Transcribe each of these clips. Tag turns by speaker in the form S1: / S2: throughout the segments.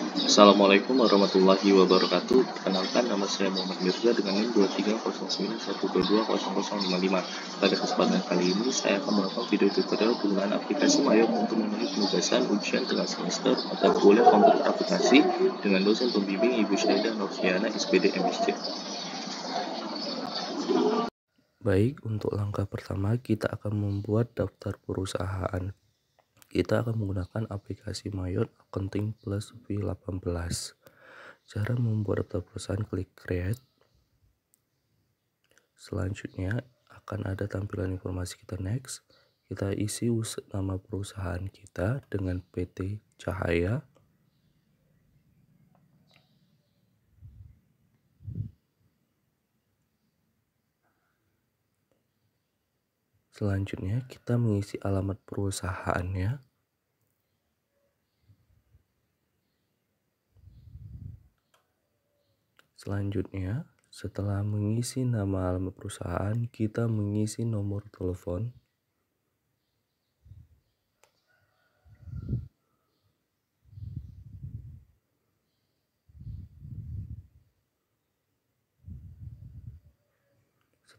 S1: Assalamualaikum warahmatullahi wabarakatuh. Perkenalkan, nama saya Muhammad Mirza dengan NIM 2309122055. Pada kesempatan kali ini, saya akan melakukan video tutorial penggunaan aplikasi Mayop untuk memenuhi penugasan ujian tengah semester mata kuliah komputer aplikasi dengan dosen pembimbing Ibu Syaidah Nurfiana, SPD MSc.
S2: Baik, untuk langkah pertama kita akan membuat daftar perusahaan. Kita akan menggunakan aplikasi Mayot Accounting Plus V18. Cara membuat daftar perusahaan, klik Create. Selanjutnya akan ada tampilan informasi kita next. Kita isi nama perusahaan kita dengan PT Cahaya. Selanjutnya kita mengisi alamat perusahaannya. Selanjutnya, setelah mengisi nama alamat perusahaan, kita mengisi nomor telepon.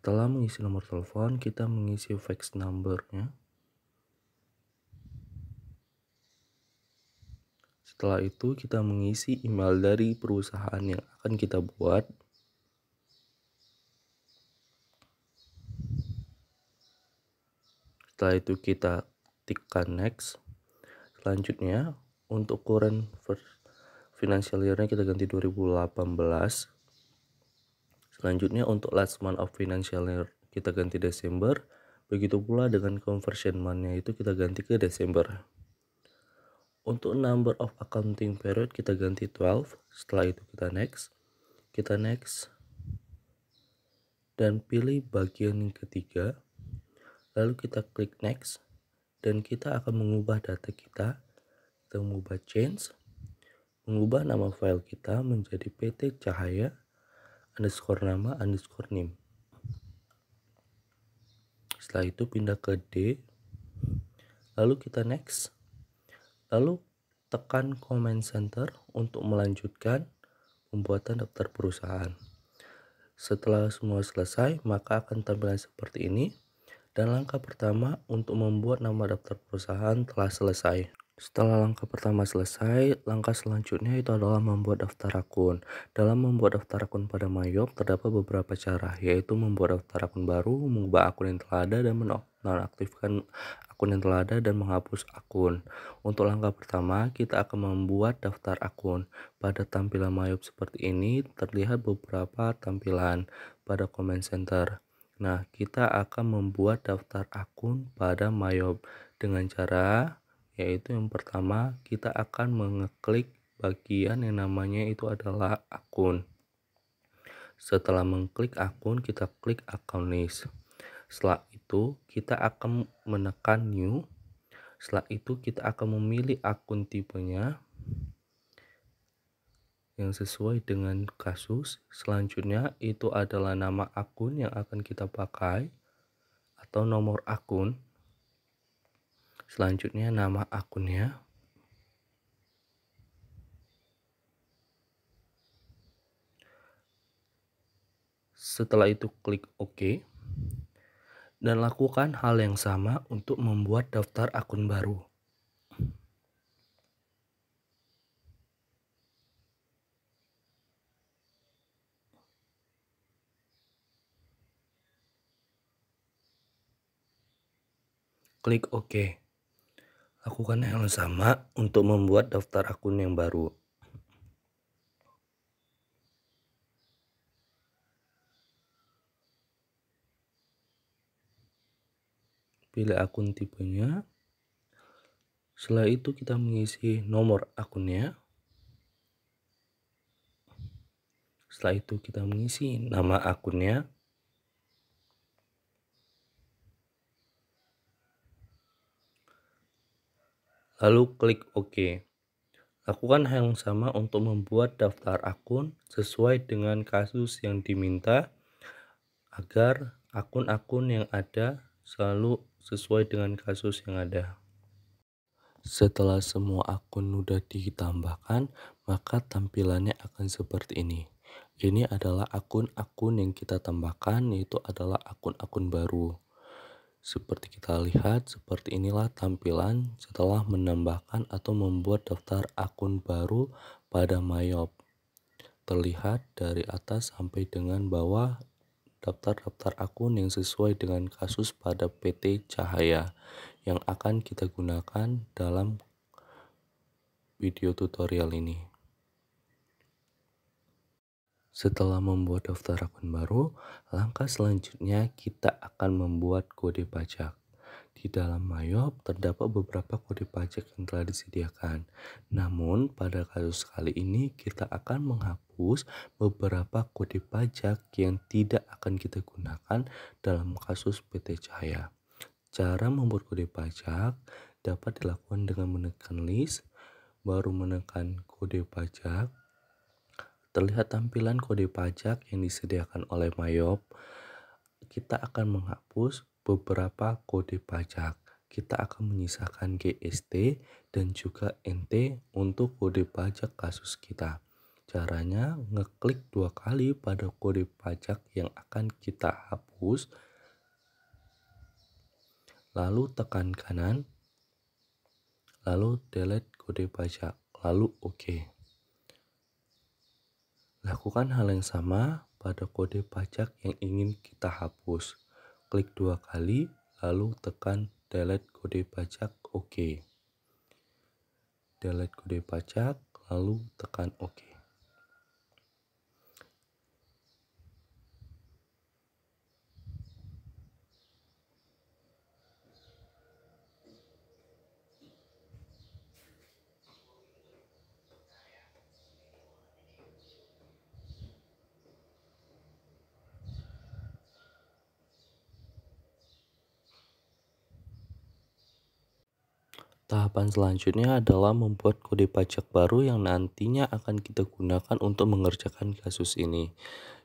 S2: Setelah mengisi nomor telepon, kita mengisi fax number-nya. Setelah itu, kita mengisi email dari perusahaan yang akan kita buat. Setelah itu, kita tikkan next. Selanjutnya, untuk current financial year-nya kita ganti 2018. Selanjutnya, untuk last month of financial year kita ganti Desember. Begitu pula dengan conversion month-nya itu kita ganti ke Desember. Untuk number of accounting period kita ganti 12. Setelah itu kita next dan pilih bagian ketiga. Lalu kita klik next dan kita akan mengubah data kita. Kita mengubah change, mengubah nama file kita menjadi PT Cahaya underscore nama underscore NIM. Setelah itu pindah ke D, lalu kita next, lalu tekan Command Center untuk melanjutkan pembuatan daftar perusahaan. Setelah semua selesai, maka akan tampilan seperti ini. Dan langkah pertama untuk membuat nama daftar perusahaan telah selesai. Setelah langkah pertama selesai, langkah selanjutnya itu adalah membuat daftar akun. Dalam membuat daftar akun pada Mayop terdapat beberapa cara, yaitu membuat daftar akun baru, mengubah akun yang telah ada, dan menonaktifkan akun yang telah ada dan menghapus akun. Untuk langkah pertama, kita akan membuat daftar akun. Pada tampilan Mayop seperti ini terlihat beberapa tampilan pada Command Center. Nah, kita akan membuat daftar akun pada Mayop dengan cara yaitu yang pertama kita akan mengeklik bagian yang namanya itu adalah akun. Setelah mengklik akun, kita klik account list. Setelah itu kita akan menekan new. Setelah itu kita akan memilih akun tipenya yang sesuai dengan kasus. Selanjutnya itu adalah nama akun yang akan kita pakai atau nomor akun. Selanjutnya nama akunnya. Setelah itu klik OK. Dan lakukan hal yang sama untuk membuat daftar akun baru. Klik OK. Lakukan hal yang sama untuk membuat daftar akun yang baru. Pilih akun tipenya. Setelah itu kita mengisi nomor akunnya. Setelah itu kita mengisi nama akunnya. Lalu klik OK. Lakukan hal yang sama untuk membuat daftar akun sesuai dengan kasus yang diminta agar akun-akun yang ada selalu sesuai dengan kasus yang ada. Setelah semua akun sudah ditambahkan, maka tampilannya akan seperti ini. Ini adalah akun-akun yang kita tambahkan, yaitu adalah akun-akun baru. Seperti kita lihat, seperti inilah tampilan setelah menambahkan atau membuat daftar akun baru pada Myop. Terlihat dari atas sampai dengan bawah daftar-daftar akun yang sesuai dengan kasus pada PT Cahaya yang akan kita gunakan dalam video tutorial ini. Setelah membuat daftar akun baru, langkah selanjutnya kita akan membuat kode pajak. Di dalam Myop terdapat beberapa kode pajak yang telah disediakan. Namun pada kasus kali ini kita akan menghapus beberapa kode pajak yang tidak akan kita gunakan dalam kasus PT Cahaya. Cara membuat kode pajak dapat dilakukan dengan menekan list, baru menekan kode pajak. Terlihat tampilan kode pajak yang disediakan oleh Myop. Kita akan menghapus beberapa kode pajak. Kita akan menyisakan GST dan juga NT untuk kode pajak kasus kita. Caranya ngeklik 2 kali pada kode pajak yang akan kita hapus, lalu tekan kanan, lalu delete kode pajak, lalu OK. Lakukan hal yang sama pada kode pajak yang ingin kita hapus. Klik 2 kali, lalu tekan delete kode pajak, OK. Delete kode pajak, lalu tekan OK. Tahapan selanjutnya adalah membuat kode pajak baru yang nantinya akan kita gunakan untuk mengerjakan kasus ini.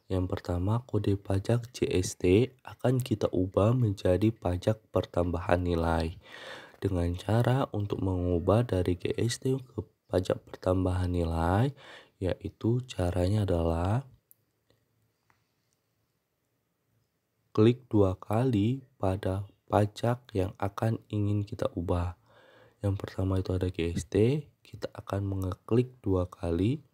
S2: Yang pertama, kode pajak JST akan kita ubah menjadi pajak pertambahan nilai. Dengan cara untuk mengubah dari GST ke pajak pertambahan nilai, yaitu caranya adalah klik 2 kali pada pajak yang akan ingin kita ubah. Yang pertama itu ada GST, kita akan mengeklik 2 kali.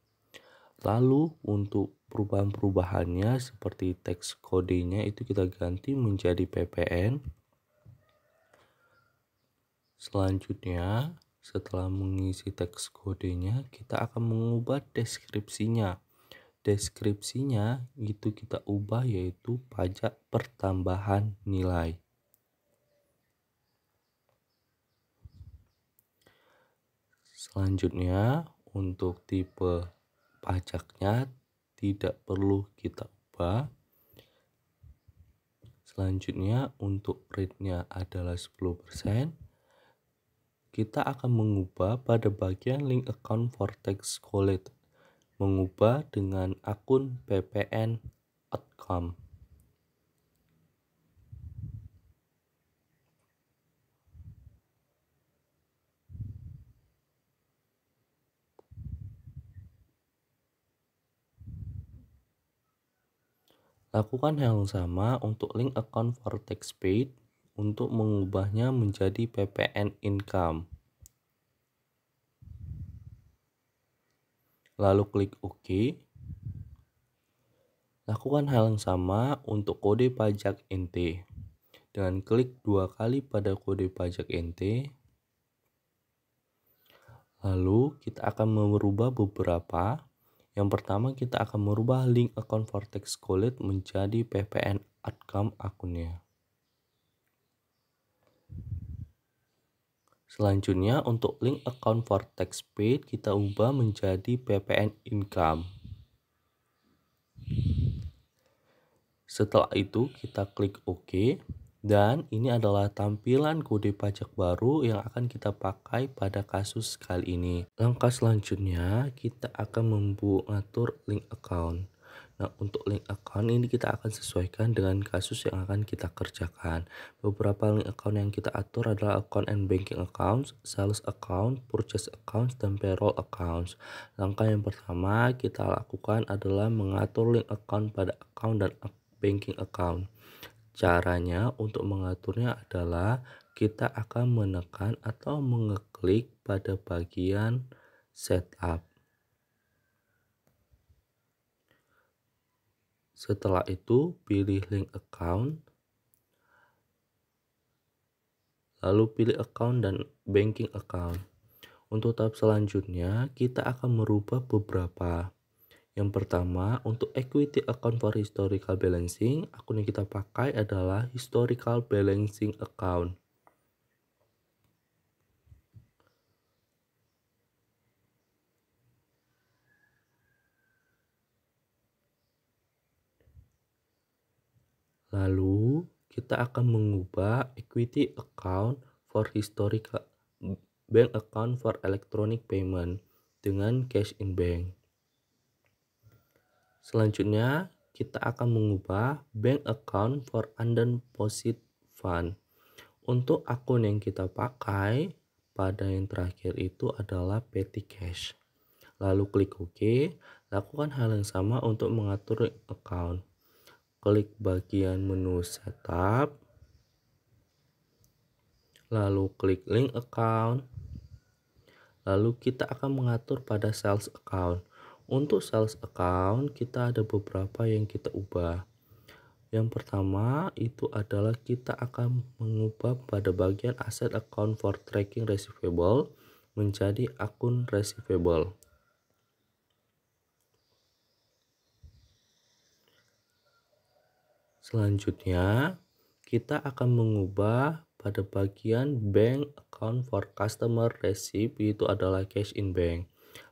S2: Lalu untuk perubahan-perubahannya seperti teks kodenya itu kita ganti menjadi PPN. Selanjutnya, setelah mengisi teks kodenya, kita akan mengubah deskripsinya. Deskripsinya itu kita ubah yaitu pajak pertambahan nilai. Selanjutnya, untuk tipe pajaknya tidak perlu kita ubah. Selanjutnya, untuk rate-nya adalah 10%. Kita akan mengubah pada bagian link account Vortex Collect. Mengubah dengan akun PPN outcome. Lakukan hal yang sama untuk link account Vortex Paid untuk mengubahnya menjadi PPN income. Lalu klik OK. Lakukan hal yang sama untuk kode pajak NT. Dengan klik 2 kali pada kode pajak NT. Lalu kita akan merubah beberapa. Yang pertama kita akan merubah link account Vortex Collect menjadi PPN outcome akunnya. Selanjutnya untuk link account Vortex Paid kita ubah menjadi PPN income. Setelah itu kita klik OK. Dan ini adalah tampilan kode pajak baru yang akan kita pakai pada kasus kali ini. Langkah selanjutnya kita akan mengatur link account. Nah, untuk link account ini kita akan sesuaikan dengan kasus yang akan kita kerjakan. Beberapa link account yang kita atur adalah account and banking accounts, sales account, purchase accounts, dan payroll accounts. Langkah yang pertama kita lakukan adalah mengatur link account pada account dan banking account. Caranya untuk mengaturnya adalah kita akan menekan atau mengeklik pada bagian setup. Setelah itu, pilih link account, lalu pilih account dan banking account. Untuk tahap selanjutnya, kita akan merubah beberapa. Yang pertama, untuk equity account for historical balancing, akun yang kita pakai adalah historical balancing account. Lalu kita akan mengubah equity account for historical bank account for electronic payment dengan cash in bank. Selanjutnya kita akan mengubah bank account for undeposit fund. Untuk akun yang kita pakai pada yang terakhir itu adalah petty cash. Lalu klik OK. Lakukan hal yang sama untuk mengatur account. Klik bagian menu setup, lalu klik link account, lalu kita akan mengatur pada sales account. Untuk sales account kita ada beberapa yang kita ubah. Yang pertama itu adalah kita akan mengubah pada bagian asset account for tracking receivable menjadi akun receivable. Selanjutnya, kita akan mengubah pada bagian bank account for customer receipt, itu adalah cash in bank.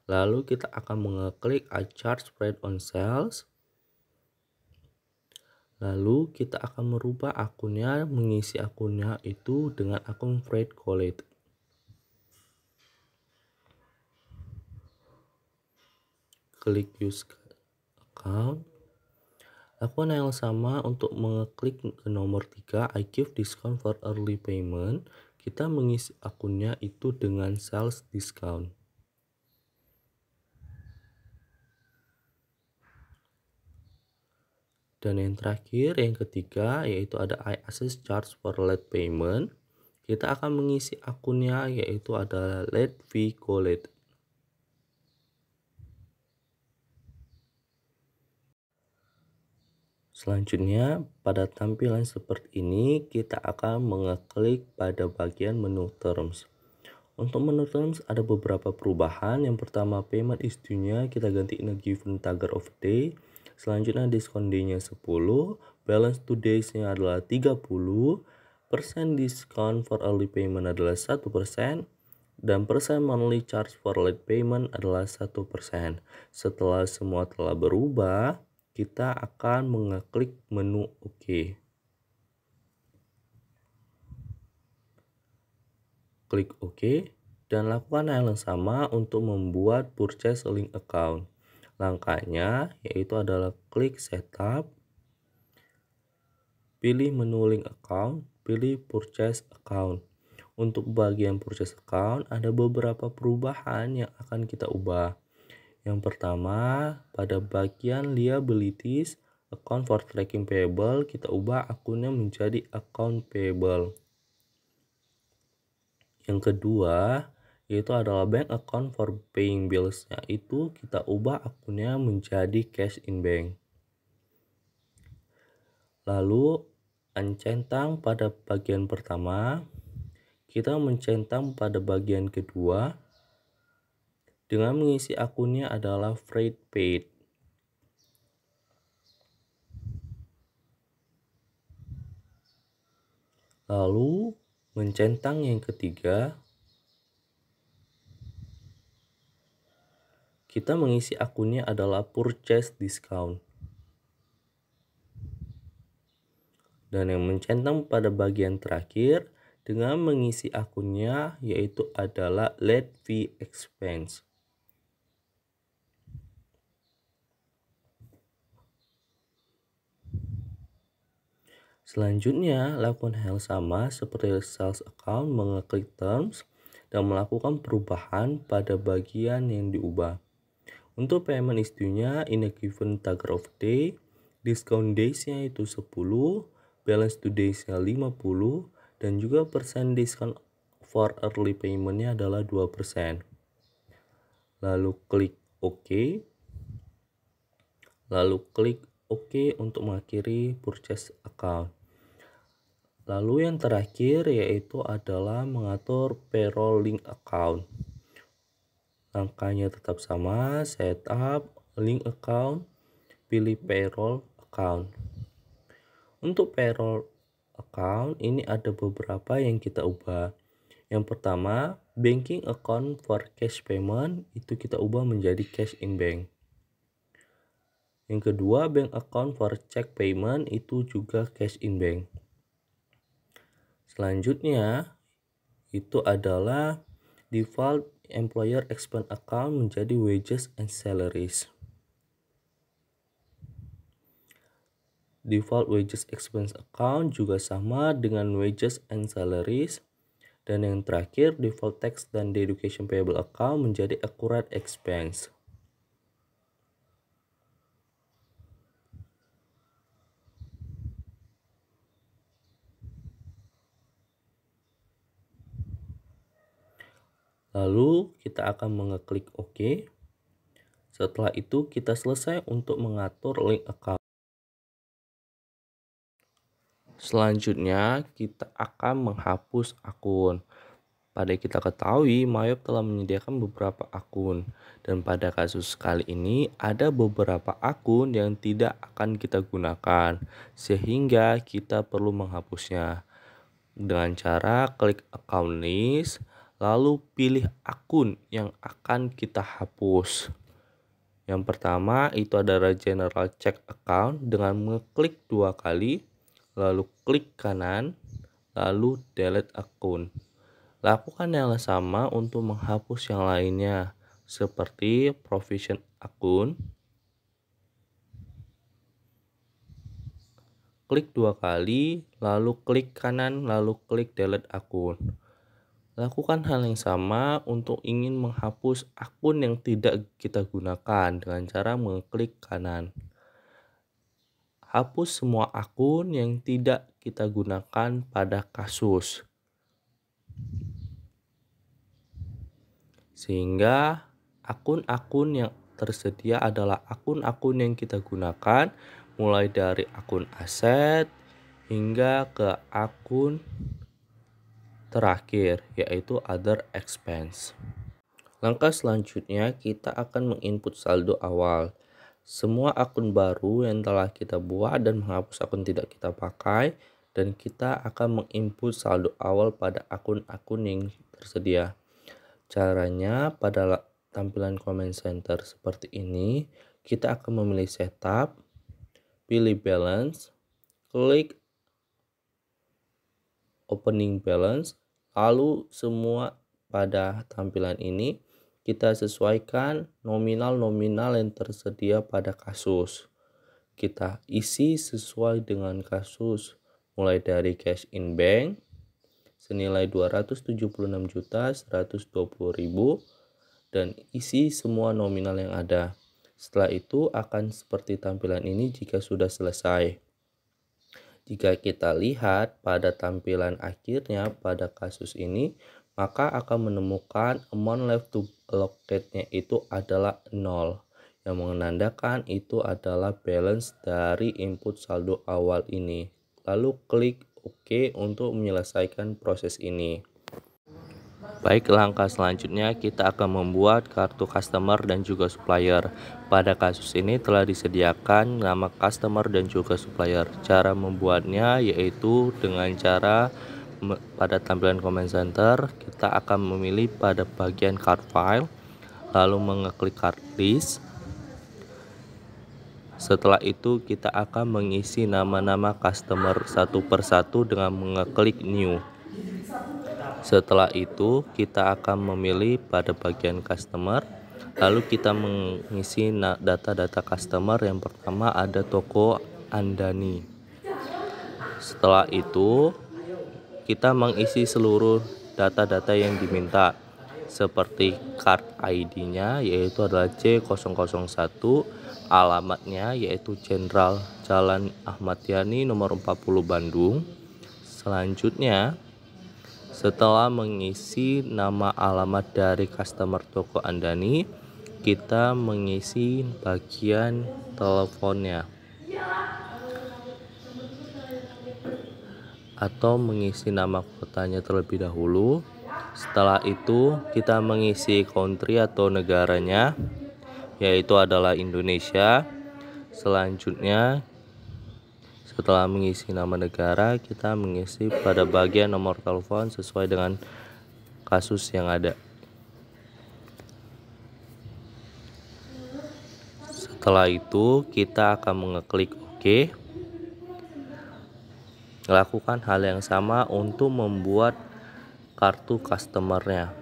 S2: Lalu kita akan mengeklik I charge spread on sales. Lalu kita akan merubah akunnya, mengisi akunnya itu dengan akun freight collect. Klik use account. Lakukan yang sama untuk mengeklik ke nomor 3, I give discount for early payment. Kita mengisi akunnya itu dengan sales discount. Dan yang terakhir, yang ketiga, yaitu ada I access charge for late payment. Kita akan mengisi akunnya yaitu adalah late fee collect. Selanjutnya, pada tampilan seperti ini, kita akan mengeklik pada bagian menu terms. Untuk menu terms ada beberapa perubahan. Yang pertama, payment is due-nya kita ganti in a given target of day. Selanjutnya, discount day-nya 10, balance to days-nya adalah 30%, discount for early payment adalah 1%, dan persen monthly charge for late payment adalah 1%. Setelah semua telah berubah, kita akan mengeklik menu OK. Klik OK dan lakukan hal yang sama untuk membuat purchase link account. Langkahnya yaitu adalah klik setup, pilih menu link account, pilih purchase account. Untuk bagian purchase account ada beberapa perubahan yang akan kita ubah. Yang pertama, pada bagian liabilities, account for tracking payable, kita ubah akunnya menjadi account payable. Yang kedua, yaitu adalah bank account for paying bills-nya itu kita ubah akunnya menjadi cash in bank. Lalu, mencentang pada bagian pertama, kita mencentang pada bagian kedua, dengan mengisi akunnya adalah freight paid. Lalu mencentang yang ketiga, kita mengisi akunnya adalah purchase discount. Dan yang mencentang pada bagian terakhir dengan mengisi akunnya yaitu adalah late fee expense. Selanjutnya, lakukan hal sama seperti sales account, mengeklik terms, dan melakukan perubahan pada bagian yang diubah. Untuk payment issue-nya, in a given target of day, discount days-nya itu 10, balance to days-nya 50, dan juga persen discount for early payment-nya adalah 2%. Lalu klik OK. Lalu klik OK untuk mengakhiri purchase account. Lalu yang terakhir yaitu adalah mengatur payroll link account. Langkahnya tetap sama, setup link account, pilih payroll account. Untuk payroll account ini ada beberapa yang kita ubah. Yang pertama, banking account for cash payment itu kita ubah menjadi cash in bank. Yang kedua, bank account for check payment itu juga cash in bank. Selanjutnya itu adalah default employer expense account menjadi wages and salaries. Default wages expense account juga sama dengan wages and salaries. Dan yang terakhir, default tax dan the education payable account menjadi accurate expense. Lalu kita akan mengeklik OK. Setelah itu kita selesai untuk mengatur link account. Selanjutnya kita akan menghapus akun. Pada kita ketahui, Mayop telah menyediakan beberapa akun. Dan pada kasus kali ini ada beberapa akun yang tidak akan kita gunakan. Sehingga kita perlu menghapusnya. Dengan cara klik account list, lalu pilih akun yang akan kita hapus. Yang pertama itu adalah general check account dengan mengklik 2 kali, lalu klik kanan, lalu delete akun. Lakukan yang sama untuk menghapus yang lainnya, seperti provision akun. Klik 2 kali, lalu klik kanan, lalu klik delete akun. Lakukan hal yang sama untuk ingin menghapus akun yang tidak kita gunakan dengan cara mengklik kanan. Hapus semua akun yang tidak kita gunakan pada kasus. Sehingga akun-akun yang tersedia adalah akun-akun yang kita gunakan, mulai dari akun aset hingga ke akun terakhir, yaitu other expense. Langkah selanjutnya kita akan menginput saldo awal. Semua akun baru yang telah kita buat dan menghapus akun tidak kita pakai, dan kita akan menginput saldo awal pada akun-akun yang tersedia. Caranya pada tampilan comment center seperti ini, kita akan memilih setup, pilih balance, klik opening balance, lalu semua pada tampilan ini kita sesuaikan nominal-nominal yang tersedia pada kasus. Kita isi sesuai dengan kasus, mulai dari cash in bank senilai 276.120.000 dan isi semua nominal yang ada. Setelah itu akan seperti tampilan ini jika sudah selesai. Jika kita lihat pada tampilan akhirnya pada kasus ini, maka akan menemukan amount left to allocate-nya itu adalah 0, yang menandakan itu adalah balance dari input saldo awal ini. Lalu klik OK untuk menyelesaikan proses ini. Baik, langkah selanjutnya kita akan membuat kartu customer dan juga supplier. Pada kasus ini telah disediakan nama customer dan juga supplier. Cara membuatnya yaitu dengan cara pada tampilan comment center kita akan memilih pada bagian card file, lalu mengeklik card list. Setelah itu kita akan mengisi nama-nama customer satu persatu dengan mengeklik new. Setelah itu kita akan memilih pada bagian customer, lalu kita mengisi data-data customer. Yang pertama ada toko Andani. Setelah itu kita mengisi seluruh data-data yang diminta seperti card ID-nya yaitu adalah C001, alamatnya yaitu Jenderal Jalan Ahmad Yani nomor 40 Bandung. Selanjutnya, setelah mengisi nama alamat dari customer toko Andani, kita mengisi bagian teleponnya atau mengisi nama kotanya terlebih dahulu. Setelah itu kita mengisi country atau negaranya yaitu adalah Indonesia. Selanjutnya setelah mengisi nama negara, kita mengisi pada bagian nomor telepon sesuai dengan kasus yang ada. Setelah itu kita akan mengeklik OK. Lakukan hal yang sama untuk membuat kartu customer-nya.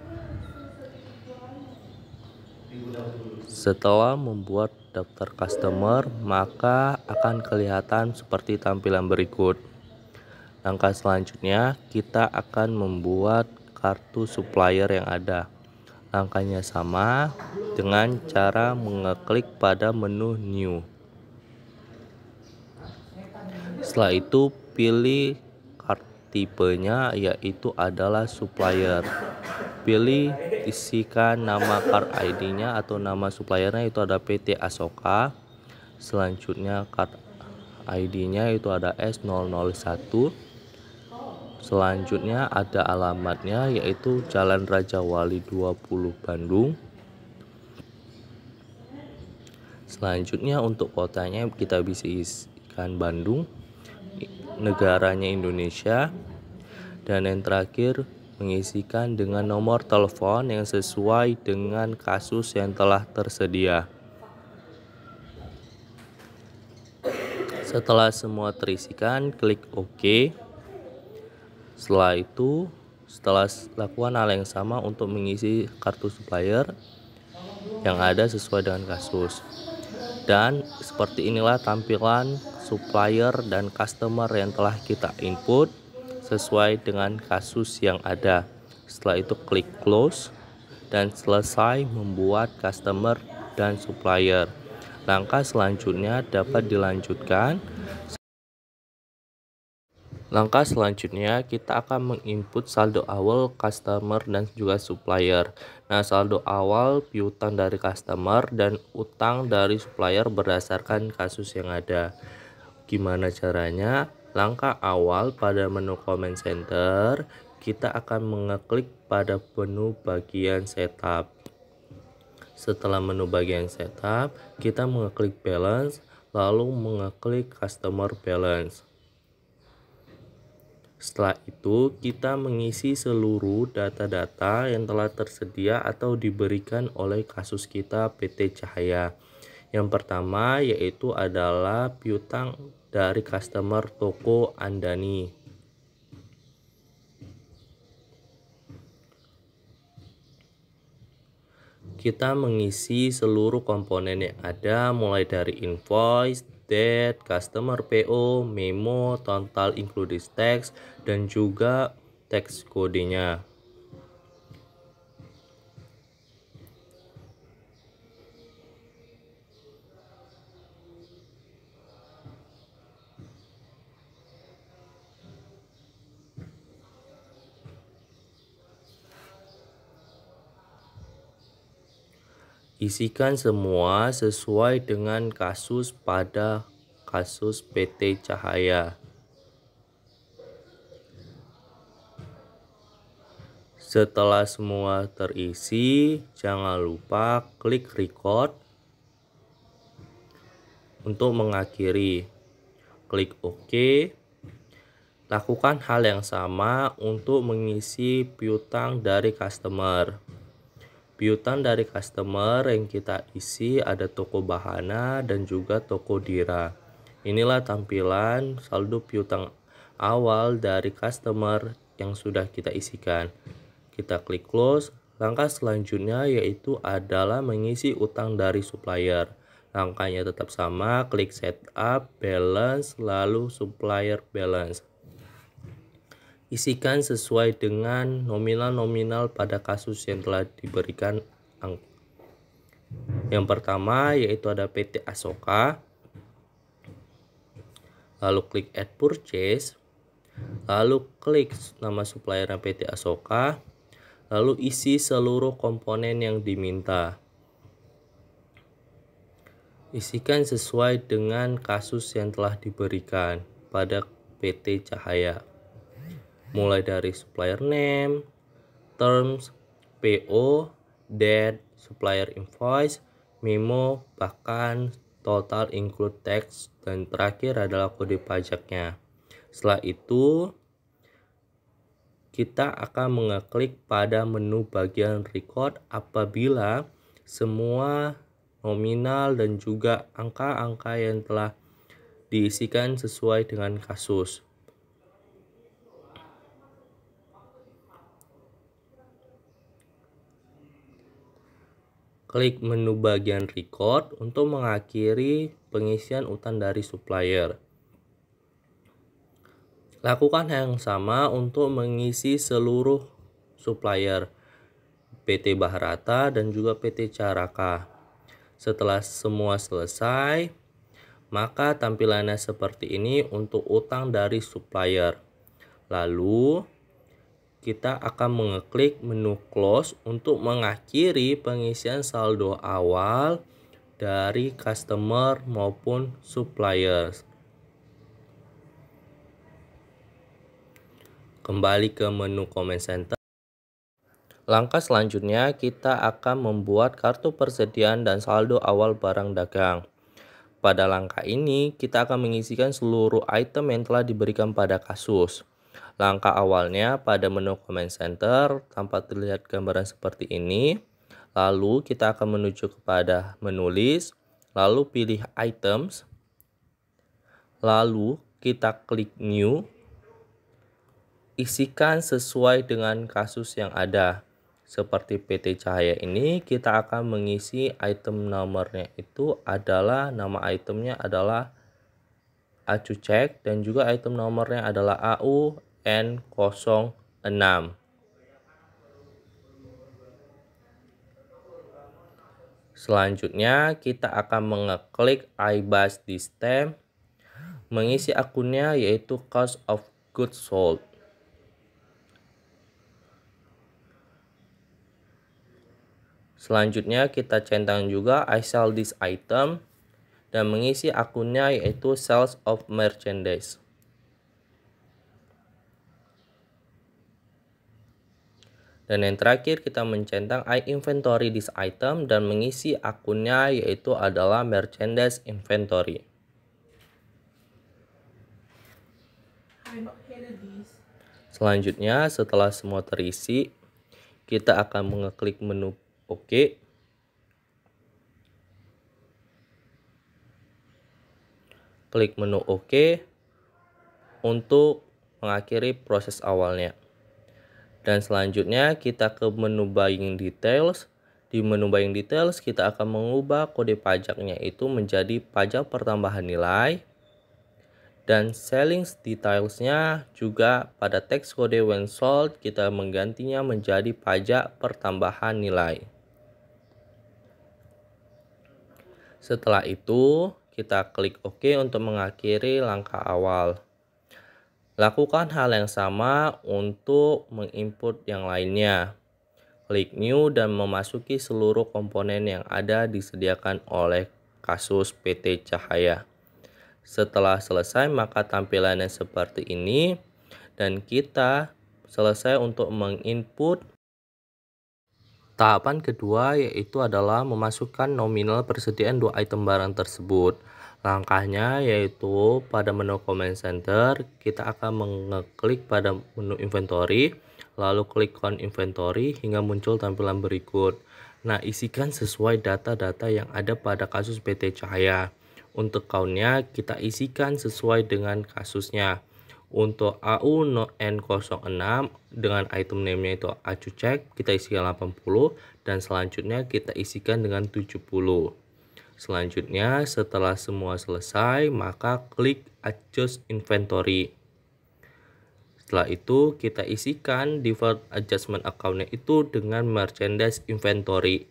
S2: Setelah membuat daftar customer, maka akan kelihatan seperti tampilan berikut. Langkah selanjutnya, kita akan membuat kartu supplier yang ada. Langkahnya sama dengan cara mengeklik pada menu New. Setelah itu, pilih card tipenya yaitu adalah supplier. Pilih isikan nama card ID-nya atau nama suppliernya itu ada PT Asoka. Selanjutnya card ID-nya itu ada S001. Selanjutnya ada alamatnya yaitu Jalan Raja Wali 20 Bandung. Selanjutnya untuk kotanya kita bisa isikan Bandung, negaranya Indonesia, dan yang terakhir mengisikan dengan nomor telepon yang sesuai dengan kasus yang telah tersedia. Setelah semua terisikan, klik OK. Setelah itu, setelah lakukan hal yang sama untuk mengisi kartu supplier yang ada sesuai dengan kasus. Dan seperti inilah tampilan supplier dan customer yang telah kita input sesuai dengan kasus yang ada. Setelah itu klik close dan selesai membuat customer dan supplier. Langkah selanjutnya dapat dilanjutkan. Langkah selanjutnya kita akan menginput saldo awal customer dan juga supplier. Nah, saldo awal piutang dari customer dan utang dari supplier berdasarkan kasus yang ada. Gimana caranya? Langkah awal pada menu comment center, kita akan mengeklik pada menu bagian setup. Setelah menu bagian setup, kita mengeklik balance, lalu mengeklik customer balance. Setelah itu, kita mengisi seluruh data-data yang telah tersedia atau diberikan oleh kasus kita PT Cahaya. Yang pertama yaitu adalah piutang dari customer toko Andani. Kita mengisi seluruh komponen yang ada mulai dari invoice, date, customer PO, memo, total included tax, dan juga tax kodenya. Isikan semua sesuai dengan kasus pada kasus PT Cahaya. Setelah semua terisi, jangan lupa klik record untuk mengakhiri. Klik OK. Lakukan hal yang sama untuk mengisi piutang dari customer. Piutang dari customer yang kita isi ada toko Bahana dan juga toko Dira. Inilah tampilan saldo piutang awal dari customer yang sudah kita isikan. Kita klik close. Langkah selanjutnya yaitu adalah mengisi utang dari supplier. Langkahnya tetap sama, klik setup, balance, lalu supplier balance. Isikan sesuai dengan nominal-nominal pada kasus yang telah diberikan angka. Yang pertama yaitu ada PT Asoka. Lalu klik Add Purchase. Lalu klik nama supplier PT Asoka. Lalu isi seluruh komponen yang diminta. Isikan sesuai dengan kasus yang telah diberikan pada PT Cahaya. Mulai dari supplier name, terms, PO, date, supplier invoice, memo, bahkan total include tax, dan terakhir adalah kode pajaknya. Setelah itu, kita akan mengeklik pada menu bagian record apabila semua nominal dan juga angka-angka yang telah diisikan sesuai dengan kasus. Klik menu bagian record untuk mengakhiri pengisian utang dari supplier. Lakukan hal yang sama untuk mengisi seluruh supplier PT Baharata dan juga PT Caraka. Setelah semua selesai, maka tampilannya seperti ini untuk utang dari supplier. Lalu kita akan mengeklik menu close untuk mengakhiri pengisian saldo awal dari customer maupun supplier. Kembali ke menu comment center. Langkah selanjutnya kita akan membuat kartu persediaan dan saldo awal barang dagang. Pada langkah ini kita akan mengisikan seluruh item yang telah diberikan pada kasus. Langkah awalnya pada menu comment center tampak terlihat gambaran seperti ini. Lalu kita akan menuju kepada menu list, lalu pilih items, lalu kita klik new. Isikan sesuai dengan kasus yang ada. Seperti PT Cahaya ini, kita akan mengisi item nomornya itu adalah, nama itemnya adalah Acucek, dan juga item nomornya adalah AUN06. Selanjutnya kita akan mengeklik iBus System, mengisi akunnya yaitu cost of goods sold. Selanjutnya kita centang juga I sell this item dan mengisi akunnya yaitu sales of merchandise. Dan yang terakhir kita mencentang I inventory this item dan mengisi akunnya yaitu adalah merchandise inventory. Selanjutnya setelah semua terisi, kita akan mengeklik menu OK. Klik menu OK untuk mengakhiri proses awalnya. Dan selanjutnya kita ke menu buying details. Di menu buying details kita akan mengubah kode pajaknya itu menjadi pajak pertambahan nilai. Dan selling detailsnya juga pada teks kode when sold kita menggantinya menjadi pajak pertambahan nilai. Setelah itu, kita klik OK untuk mengakhiri langkah awal. Lakukan hal yang sama untuk menginput yang lainnya. Klik New dan memasuki seluruh komponen yang ada disediakan oleh kasus PT Cahaya. Setelah selesai, maka tampilannya seperti ini. Dan kita selesai untuk menginput. Tahapan kedua yaitu adalah memasukkan nominal persediaan dua item barang tersebut. Langkahnya yaitu pada menu comment center kita akan mengeklik pada menu inventory, lalu klik on inventory hingga muncul tampilan berikut. Nah, isikan sesuai data-data yang ada pada kasus PT Cahaya. Untuk countnya kita isikan sesuai dengan kasusnya. Untuk AUN06 dengan item name-nya itu Acucek kita isikan 80 dan selanjutnya kita isikan dengan 70. Selanjutnya setelah semua selesai maka klik adjust inventory. Setelah itu kita isikan deferred adjustment account-nya itu dengan merchandise inventory.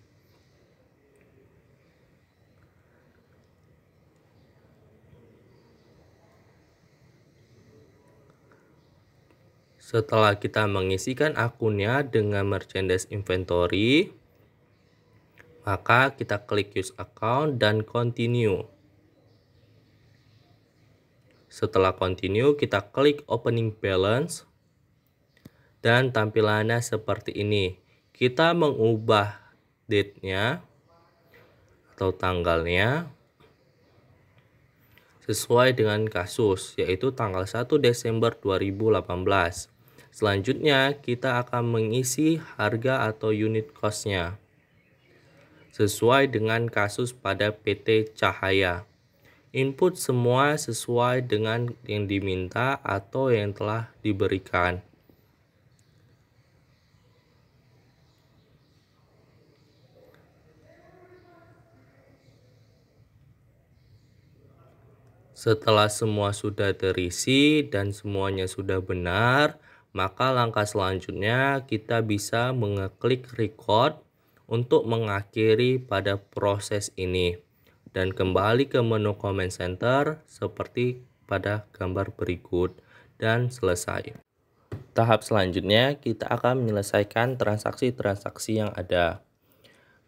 S2: Setelah kita mengisikan akunnya dengan merchandise inventory, maka kita klik use account dan continue. Setelah continue, kita klik opening balance dan tampilannya seperti ini. Kita mengubah date-nya atau tanggalnya sesuai dengan kasus, yaitu tanggal 1 Desember 2018. Selanjutnya, kita akan mengisi harga atau unit cost-nya sesuai dengan kasus pada PT Cahaya. Input semua sesuai dengan yang diminta atau yang telah diberikan. Setelah semua sudah terisi dan semuanya sudah benar, maka langkah selanjutnya kita bisa mengeklik record untuk mengakhiri pada proses ini dan kembali ke menu comment center seperti pada gambar berikut dan selesai. Tahap selanjutnya kita akan menyelesaikan transaksi-transaksi yang ada.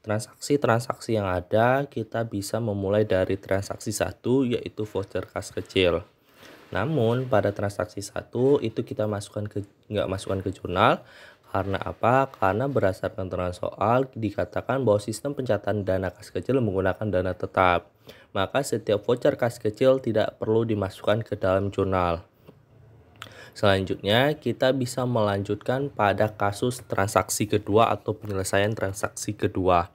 S2: Transaksi-transaksi yang ada kita bisa memulai dari transaksi 1, yaitu voucher kas kecil. Namun pada transaksi 1 itu kita nggak masukkan ke jurnal. Karena apa? Karena berdasarkan keterangan soal dikatakan bahwa sistem pencatatan dana kas kecil menggunakan dana tetap. Maka setiap voucher kas kecil tidak perlu dimasukkan ke dalam jurnal. Selanjutnya kita bisa melanjutkan pada kasus transaksi kedua atau penyelesaian transaksi kedua.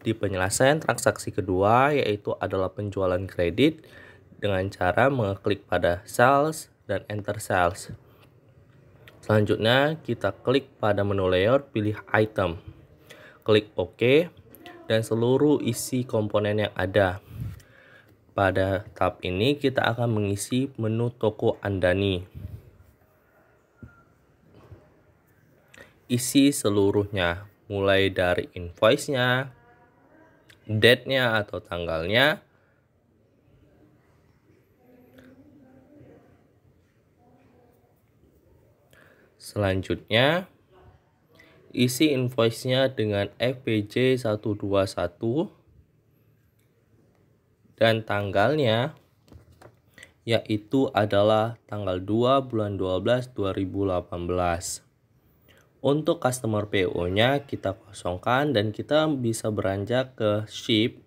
S2: Di penyelesaian transaksi kedua yaitu adalah penjualan kredit dengan cara mengeklik pada sales dan enter sales. Selanjutnya kita klik pada menu layout, pilih item, klik OK dan seluruh isi komponen yang ada. Pada tab ini kita akan mengisi menu toko Andani. Isi seluruhnya, mulai dari invoice-nya, date-nya atau tanggalnya, selanjutnya isi invoice-nya dengan FPJ 121 dan tanggalnya yaitu adalah tanggal 2 bulan 12 2018. Untuk customer PO-nya kita kosongkan dan kita bisa beranjak ke ship.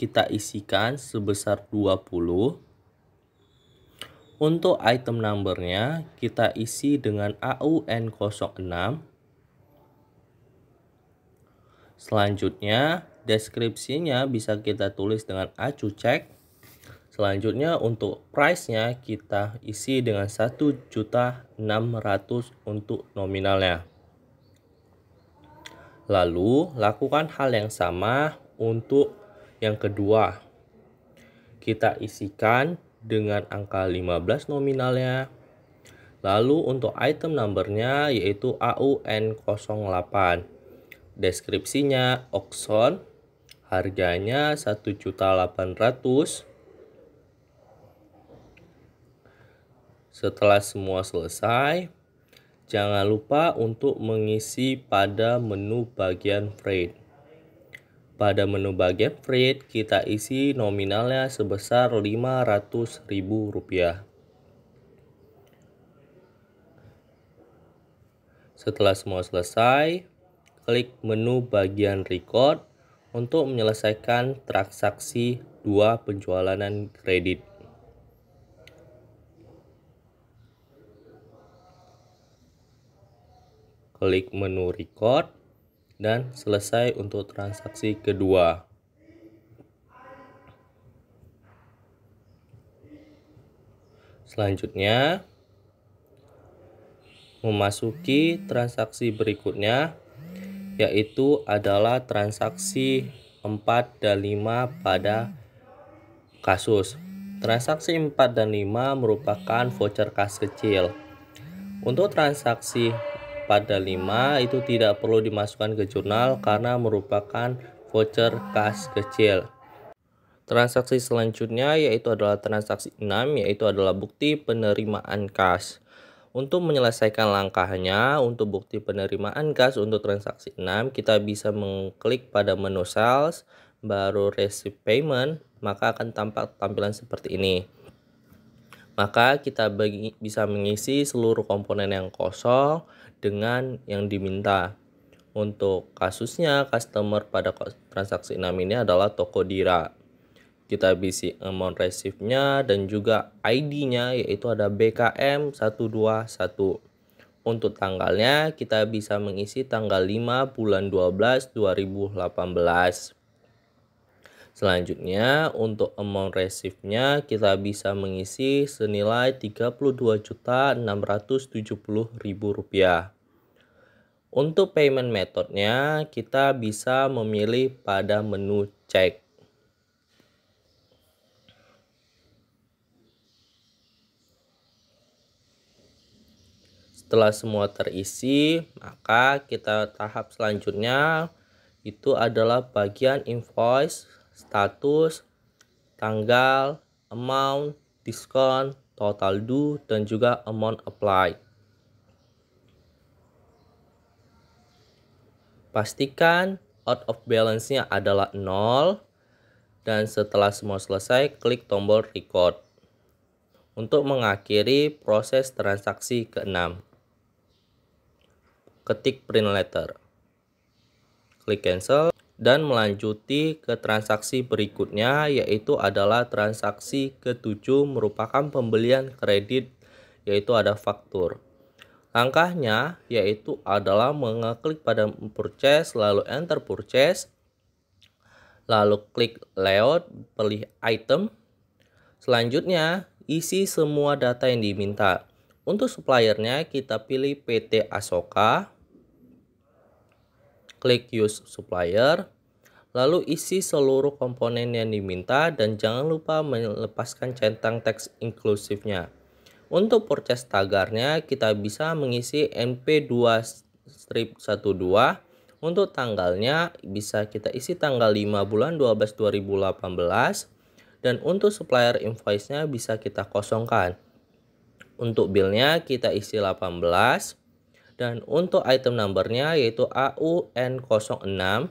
S2: Kita isikan sebesar 20. Untuk item number-nya kita isi dengan AUN06. Selanjutnya deskripsinya bisa kita tulis dengan acucek. Selanjutnya untuk price-nya kita isi dengan 1.600.000 untuk nominalnya. Lalu lakukan hal yang sama untuk yang kedua. Kita isikan dengan angka 15 nominalnya. Lalu untuk item number-nya yaitu AUN08. Deskripsinya Oxon. Harganya 1.800.000. Setelah semua selesai, jangan lupa untuk mengisi pada menu bagian freight. Pada menu bagian freight kita isi nominalnya sebesar Rp500.000. Setelah semua selesai, klik menu bagian record untuk menyelesaikan transaksi 2 penjualan kredit. Klik menu record dan selesai untuk transaksi kedua. Selanjutnya memasuki transaksi berikutnya yaitu adalah transaksi 4 dan 5 pada kasus. Transaksi 4 dan 5 merupakan voucher kas kecil. Untuk transaksi pada 5 itu tidak perlu dimasukkan ke jurnal karena merupakan voucher kas kecil. Transaksi selanjutnya yaitu adalah transaksi 6, yaitu adalah bukti penerimaan kas. Untuk menyelesaikan langkahnya, untuk bukti penerimaan kas untuk transaksi 6, kita bisa mengklik pada menu sales, baru receive payment, maka akan tampak tampilan seperti ini. Maka kita bisa mengisi seluruh komponen yang kosong dengan yang diminta. Untuk kasusnya, customer pada transaksi 6 ini adalah Tokodira. Kita bisa amount receive-nya dan juga ID-nya, yaitu ada BKM121. Untuk tanggalnya kita bisa mengisi tanggal 5 bulan 12 2018. Selanjutnya untuk amount receive-nya kita bisa mengisi senilai Rp32.670.000. Untuk payment methodnya kita bisa memilih pada menu cek. Setelah semua terisi, maka tahap selanjutnya itu adalah bagian invoice, status, tanggal, amount, diskon, total due, dan juga amount apply. Pastikan out of balance-nya adalah 0, dan setelah semua selesai, klik tombol record untuk mengakhiri proses transaksi ke-6. Ketik print letter, klik cancel, dan melanjuti ke transaksi berikutnya, yaitu adalah transaksi ke-7 merupakan pembelian kredit, yaitu ada faktur. Langkahnya yaitu adalah mengeklik pada purchase, lalu enter purchase, lalu klik layout, pilih item. Selanjutnya isi semua data yang diminta. Untuk suppliernya kita pilih PT Asoka, klik use supplier, lalu isi seluruh komponen yang diminta dan jangan lupa melepaskan centang teks inklusifnya. Untuk purchase tagarnya kita bisa mengisi NP2-12. Untuk tanggalnya bisa kita isi tanggal 5 bulan 12 2018, dan untuk supplier invoice-nya bisa kita kosongkan. Untuk bill-nya kita isi 18, dan untuk item number-nya yaitu AUN06.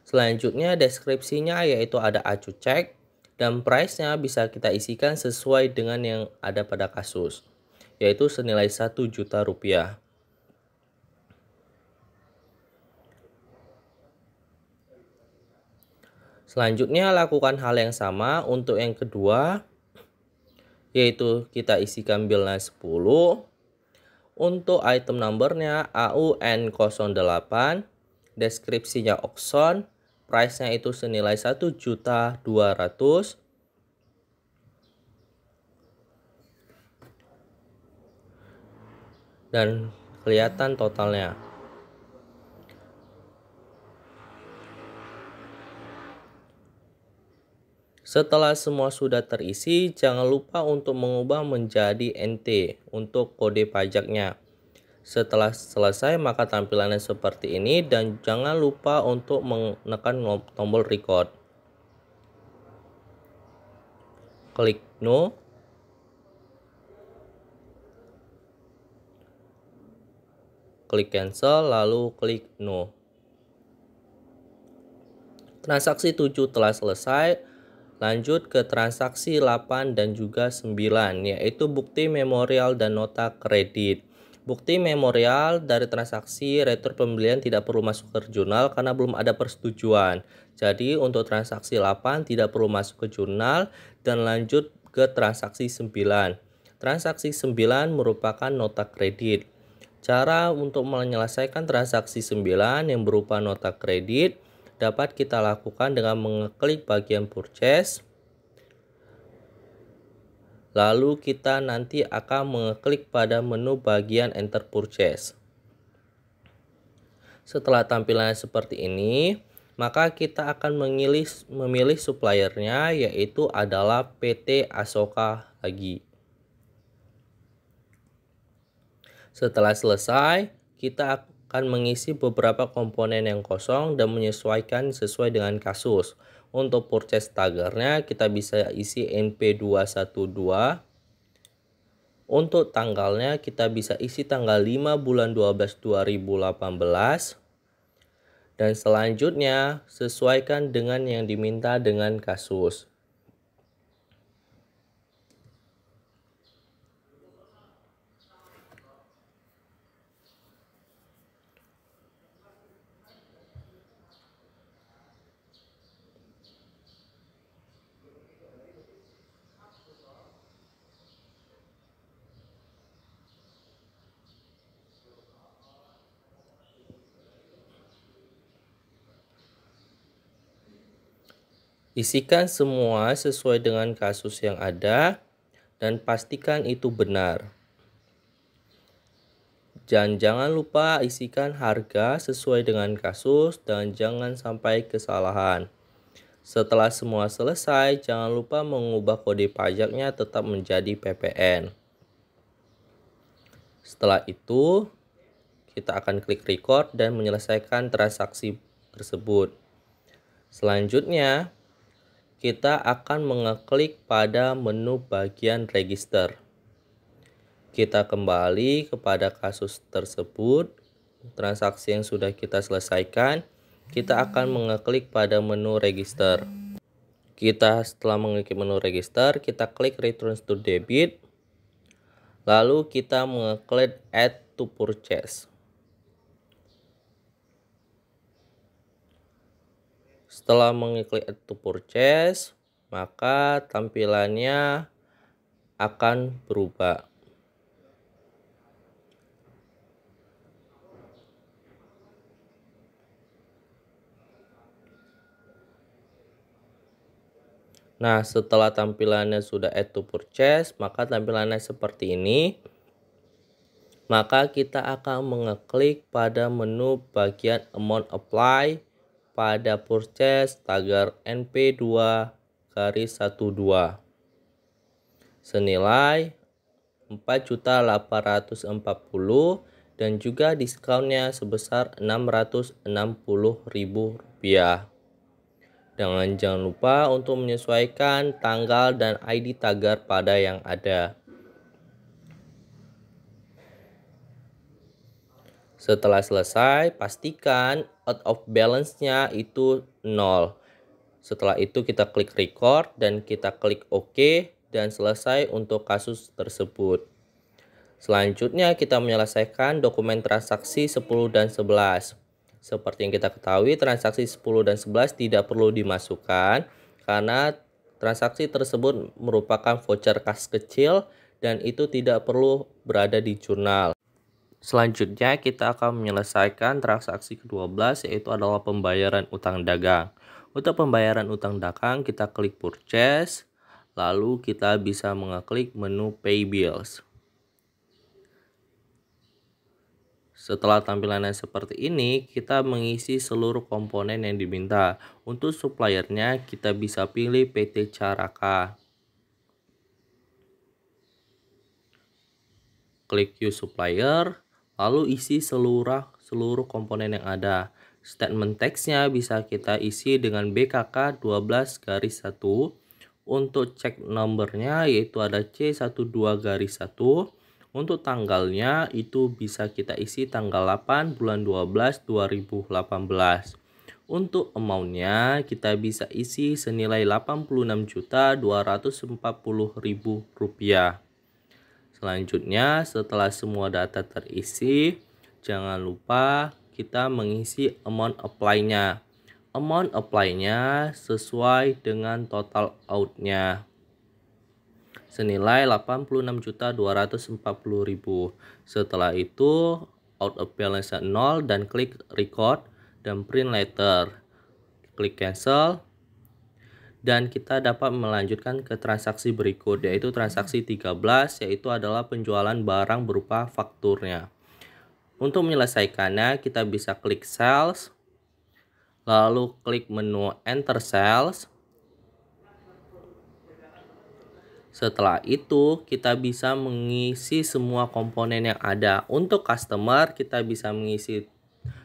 S2: Selanjutnya deskripsinya yaitu ada acu cek, dan price-nya bisa kita isikan sesuai dengan yang ada pada kasus, yaitu senilai Rp1 juta. Selanjutnya lakukan hal yang sama untuk yang kedua, yaitu kita isikan bill-nya 10. Untuk item number-nya AUN08, deskripsinya Oxon, price-nya itu senilai Rp1.200.000. Dan kelihatan totalnya. Setelah semua sudah terisi, jangan lupa untuk mengubah menjadi NT untuk kode pajaknya. Setelah selesai maka tampilannya seperti ini, dan jangan lupa untuk menekan tombol record. Klik no. Klik cancel, lalu klik no. Transaksi 7 telah selesai. Lanjut ke transaksi 8 dan juga 9, yaitu bukti memorial dan nota kredit. Bukti memorial dari transaksi retur pembelian tidak perlu masuk ke jurnal karena belum ada persetujuan. Jadi untuk transaksi 8 tidak perlu masuk ke jurnal, dan lanjut ke transaksi 9. Transaksi 9 merupakan nota kredit. Cara untuk menyelesaikan transaksi 9 yang berupa nota kredit dapat kita lakukan dengan mengeklik bagian purchase. Lalu kita nanti akan mengeklik pada menu bagian enter purchase. Setelah tampilannya seperti ini, maka kita akan memilih suppliernya, yaitu adalah PT Asoka lagi. Setelah selesai, kita akan mengisi beberapa komponen yang kosong dan menyesuaikan sesuai dengan kasus. Untuk purchase taggernya kita bisa isi NP212. Untuk tanggalnya kita bisa isi tanggal 5 bulan 12 2018. Dan selanjutnya sesuaikan dengan yang diminta dengan kasus. Isikan semua sesuai dengan kasus yang ada dan pastikan itu benar. Dan jangan lupa isikan harga sesuai dengan kasus dan jangan sampai kesalahan. Setelah semua selesai, jangan lupa mengubah kode pajaknya tetap menjadi PPN. Setelah itu, kita akan klik record dan menyelesaikan transaksi tersebut. Selanjutnya, kita akan mengeklik pada menu bagian register. Kita kembali kepada kasus tersebut, transaksi yang sudah kita selesaikan. Kita akan mengeklik pada menu register. Setelah mengeklik menu register, kita klik return to debit. Lalu kita mengeklik add to purchase. Setelah mengeklik add to purchase, maka tampilannya akan berubah. Nah, setelah tampilannya sudah add to purchase, maka tampilannya seperti ini. Maka kita akan mengeklik pada menu bagian amount apply pada purchase tagger NP2-12 senilai 4.840 dan juga diskonnya sebesar Rp660.000. Dan jangan lupa untuk menyesuaikan tanggal dan ID tagger pada yang ada. Setelah selesai, pastikan out of balance-nya itu 0. Setelah itu kita klik record dan kita klik OK dan selesai untuk kasus tersebut. Selanjutnya kita menyelesaikan dokumen transaksi 10 dan 11. Seperti yang kita ketahui, transaksi 10 dan 11 tidak perlu dimasukkan karena transaksi tersebut merupakan voucher kas kecil dan itu tidak perlu berada di jurnal. Selanjutnya kita akan menyelesaikan transaksi ke-12 yaitu adalah pembayaran utang dagang. Untuk pembayaran utang dagang kita klik purchase, lalu kita bisa mengeklik menu pay bills. Setelah tampilannya seperti ini, kita mengisi seluruh komponen yang diminta. Untuk suppliernya kita bisa pilih PT Caraka. Klik use supplier. Lalu isi seluruh komponen yang ada. Statement text-nya bisa kita isi dengan BKK 12-1. Untuk check number-nya yaitu ada C12-1. Untuk tanggalnya itu bisa kita isi tanggal 8 bulan 12 2018. Untuk amount-nya kita bisa isi senilai Rp86.240.000. Selanjutnya, setelah semua data terisi, jangan lupa kita mengisi amount apply-nya. Amount apply-nya sesuai dengan total out-nya. Senilai Rp86.240.000. Setelah itu, out of balance 0 dan klik record dan print letter. Klik cancel. Dan kita dapat melanjutkan ke transaksi berikut yaitu transaksi 13 yaitu adalah penjualan barang berupa fakturnya. Untuk menyelesaikannya kita bisa klik sales, lalu klik menu enter sales. Setelah itu kita bisa mengisi semua komponen yang ada. Untuk customer kita bisa mengisi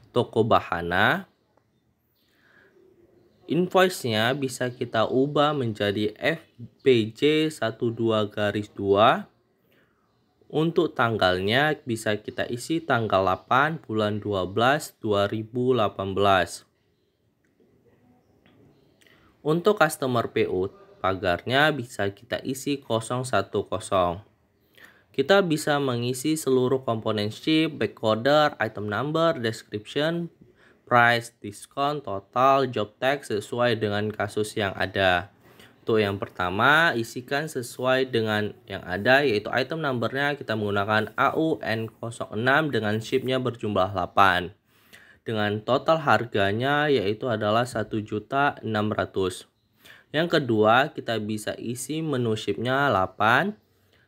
S2: toko bahana. Invoice-nya bisa kita ubah menjadi FPJ 12-2. Untuk tanggalnya bisa kita isi tanggal 8 bulan 12 2018. Untuk customer PO pagarnya bisa kita isi 010. Kita bisa mengisi seluruh komponen ship, backorder, item number, description, price, diskon, total, job tag sesuai dengan kasus yang ada. Untuk yang pertama, isikan sesuai dengan yang ada, yaitu item numbernya kita menggunakan AUN06 dengan shipnya berjumlah 8. Dengan total harganya yaitu adalah 1.600.000. Yang kedua, kita bisa isi menu shipnya 8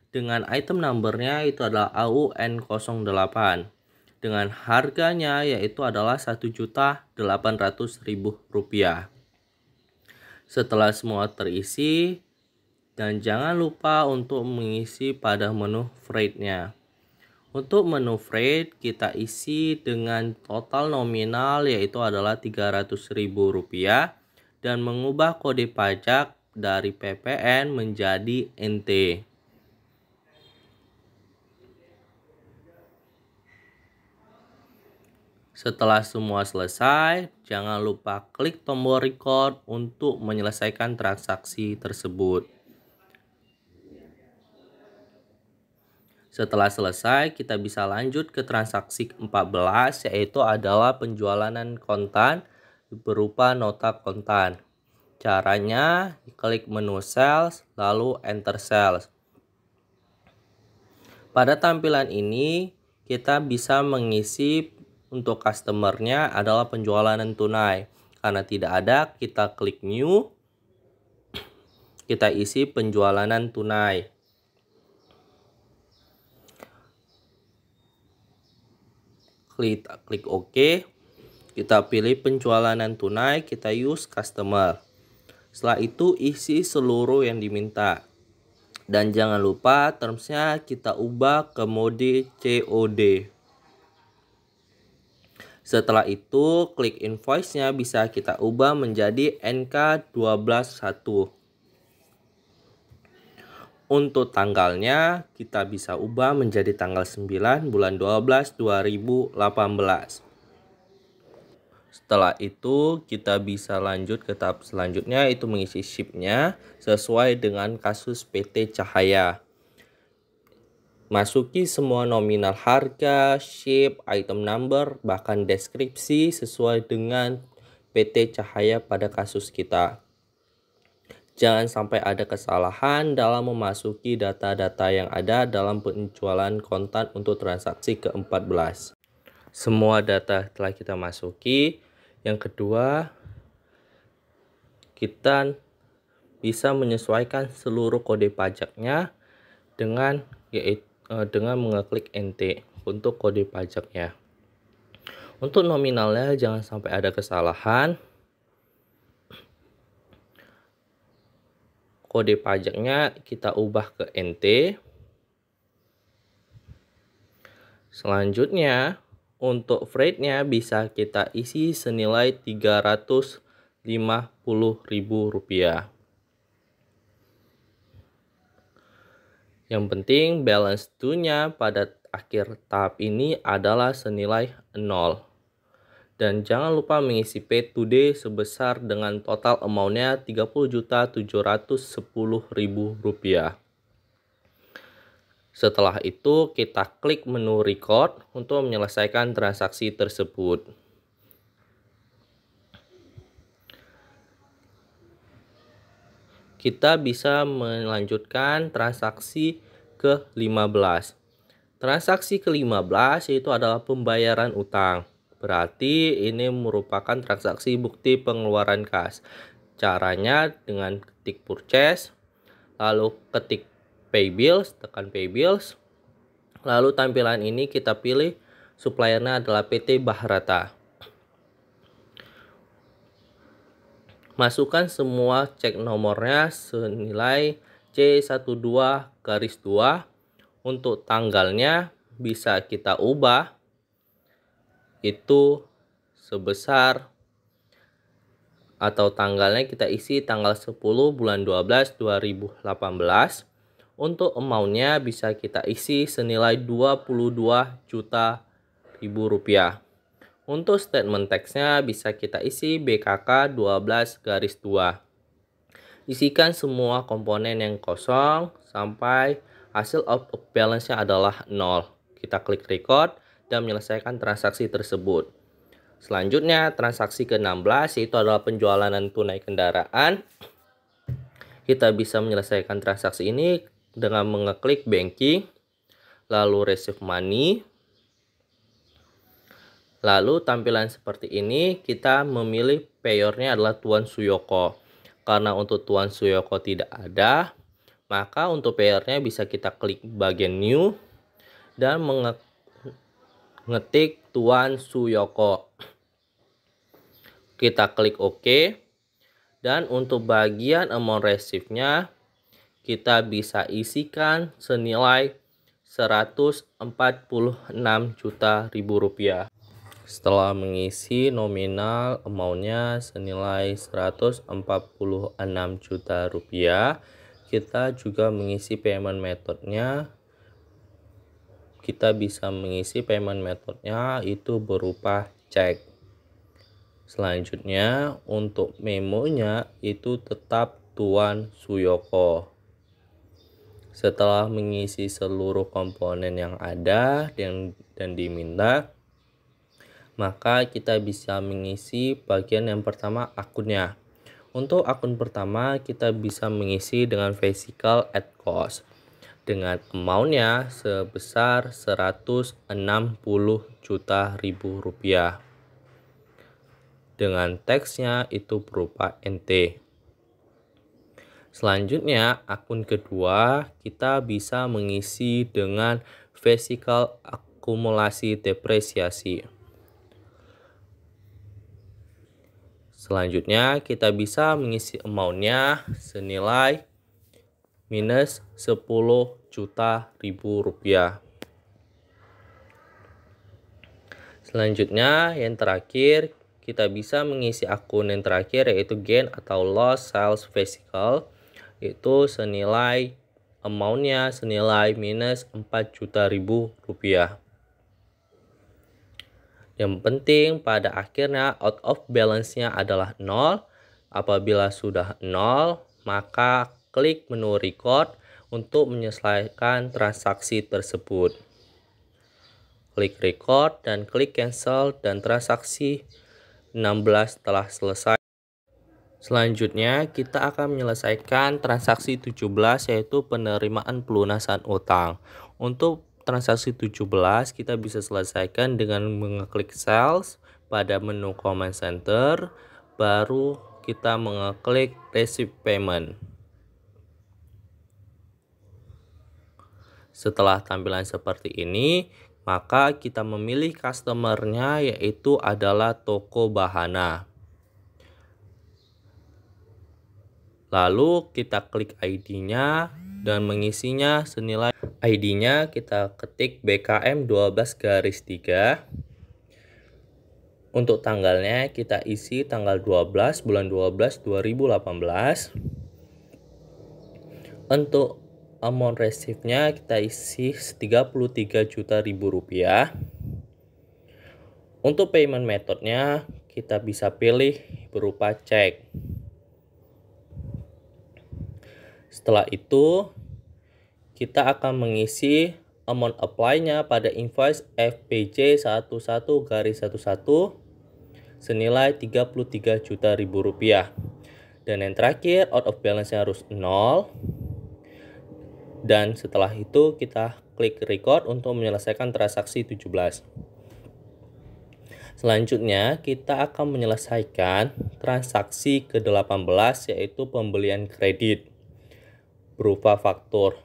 S2: dengan item numbernya itu adalah AUN08 dengan harganya yaitu adalah Rp1.800.000. Setelah semua terisi, dan jangan lupa untuk mengisi pada menu freight-nya. Untuk menu freight kita isi dengan total nominal yaitu adalah Rp300.000 dan mengubah kode pajak dari PPN menjadi NT. Setelah semua selesai, jangan lupa klik tombol record untuk menyelesaikan transaksi tersebut. Setelah selesai, kita bisa lanjut ke transaksi 14, yaitu adalah penjualan kontan berupa nota kontan. Caranya, klik menu sales, lalu enter sales. Pada tampilan ini, kita bisa mengisi untuk customernya adalah penjualan tunai. Karena tidak ada, kita klik new. Kita isi penjualan tunai. Klik OK. Kita pilih penjualan tunai, kita use customer. Setelah itu isi seluruh yang diminta. Dan jangan lupa termsnya kita ubah ke mode COD. Setelah itu, klik invoice-nya bisa kita ubah menjadi NK121. Untuk tanggalnya, kita bisa ubah menjadi tanggal 9 bulan 12 2018. Setelah itu, kita bisa lanjut ke tahap selanjutnya, yaitu mengisi ship-nya sesuai dengan kasus PT Cahaya. Masuki semua nominal harga, ship, item number, bahkan deskripsi sesuai dengan PT Cahaya pada kasus kita. Jangan sampai ada kesalahan dalam memasuki data-data yang ada dalam penjualan kontan untuk transaksi ke-14. Semua data telah kita masuki. Yang kedua, kita bisa menyesuaikan seluruh kode pajaknya dengan mengeklik NT untuk kode pajaknya. Untuk nominalnya jangan sampai ada kesalahan. Kode pajaknya kita ubah ke NT. Selanjutnya untuk freight-nya bisa kita isi senilai Rp350.000. Yang penting balance due-nya pada akhir tahap ini adalah senilai 0. Dan jangan lupa mengisi pay today sebesar dengan total amount-nya Rp30.710.000. Setelah itu kita klik menu record untuk menyelesaikan transaksi tersebut. Kita bisa melanjutkan transaksi ke-15. Transaksi ke-15 yaitu adalah pembayaran utang. Berarti ini merupakan transaksi bukti pengeluaran kas. Caranya dengan ketik purchase, lalu ketik pay bills, tekan pay bills. Lalu tampilan ini kita pilih suppliernya adalah PT Bahrata. Masukkan semua cek nomornya senilai C12-2. Untuk tanggalnya bisa kita ubah itu sebesar, atau tanggalnya kita isi tanggal 10 bulan 12 2018. Untuk amountnya bisa kita isi senilai 22 juta rupiah. Untuk statement teksnya bisa kita isi BKK 12-2. Isikan semua komponen yang kosong sampai hasil out of balance-nya adalah 0. Kita klik record dan menyelesaikan transaksi tersebut. Selanjutnya, transaksi ke-16 yaitu adalah penjualan tunai kendaraan. Kita bisa menyelesaikan transaksi ini dengan mengeklik banking, lalu receive money. Lalu tampilan seperti ini, kita memilih payornya adalah Tuan Suyoko. Karena untuk Tuan Suyoko tidak ada, maka untuk payernya bisa kita klik bagian new dan mengetik Tuan Suyoko. Kita klik OK. Dan untuk bagian amount receive-nya kita bisa isikan senilai 146 juta rupiah. Setelah mengisi nominal amount-nya senilai 146 juta rupiah, kita juga mengisi payment methodnya. Kita bisa mengisi payment methodnya itu berupa cek. Selanjutnya untuk memonya itu tetap Tuan Suyoko. Setelah mengisi seluruh komponen yang ada dan diminta, maka kita bisa mengisi bagian yang pertama, akunnya. Untuk akun pertama kita bisa mengisi dengan physical at cost dengan amountnya sebesar 160 juta rupiah. Dengan teksnya itu berupa NT. Selanjutnya akun kedua kita bisa mengisi dengan physical akumulasi depresiasi. Selanjutnya kita bisa mengisi amountnya senilai minus 10 juta rupiah. Selanjutnya yang terakhir kita bisa mengisi akun yang terakhir yaitu gain atau loss sales physical, itu senilai amountnya senilai minus 4 juta rupiah. Yang penting pada akhirnya out of balance-nya adalah 0. Apabila sudah 0, maka klik menu record untuk menyelesaikan transaksi tersebut. Klik record dan klik cancel dan transaksi 16 telah selesai. Selanjutnya kita akan menyelesaikan transaksi 17 yaitu penerimaan pelunasan utang. Untuk transaksi 17 kita bisa selesaikan dengan mengeklik sales pada menu command center, baru kita mengeklik receive payment. Setelah tampilan seperti ini, maka kita memilih customer-nya yaitu adalah toko Bahana. Lalu kita klik ID-nya dan mengisinya senilai ID-nya kita ketik BKM 12-3. Untuk tanggalnya kita isi tanggal 12 bulan 12 2018. Untuk amount receive-nya kita isi 33 juta rupiah. Untuk payment method-nya kita bisa pilih berupa cek. Setelah itu kita akan mengisi amount apply-nya pada invoice FPJ 11-11 senilai 33 juta rupiah. Dan yang terakhir out of balance-nya harus 0. Dan setelah itu kita klik record untuk menyelesaikan transaksi 17. Selanjutnya kita akan menyelesaikan transaksi ke-18 yaitu pembelian kredit berupa faktur.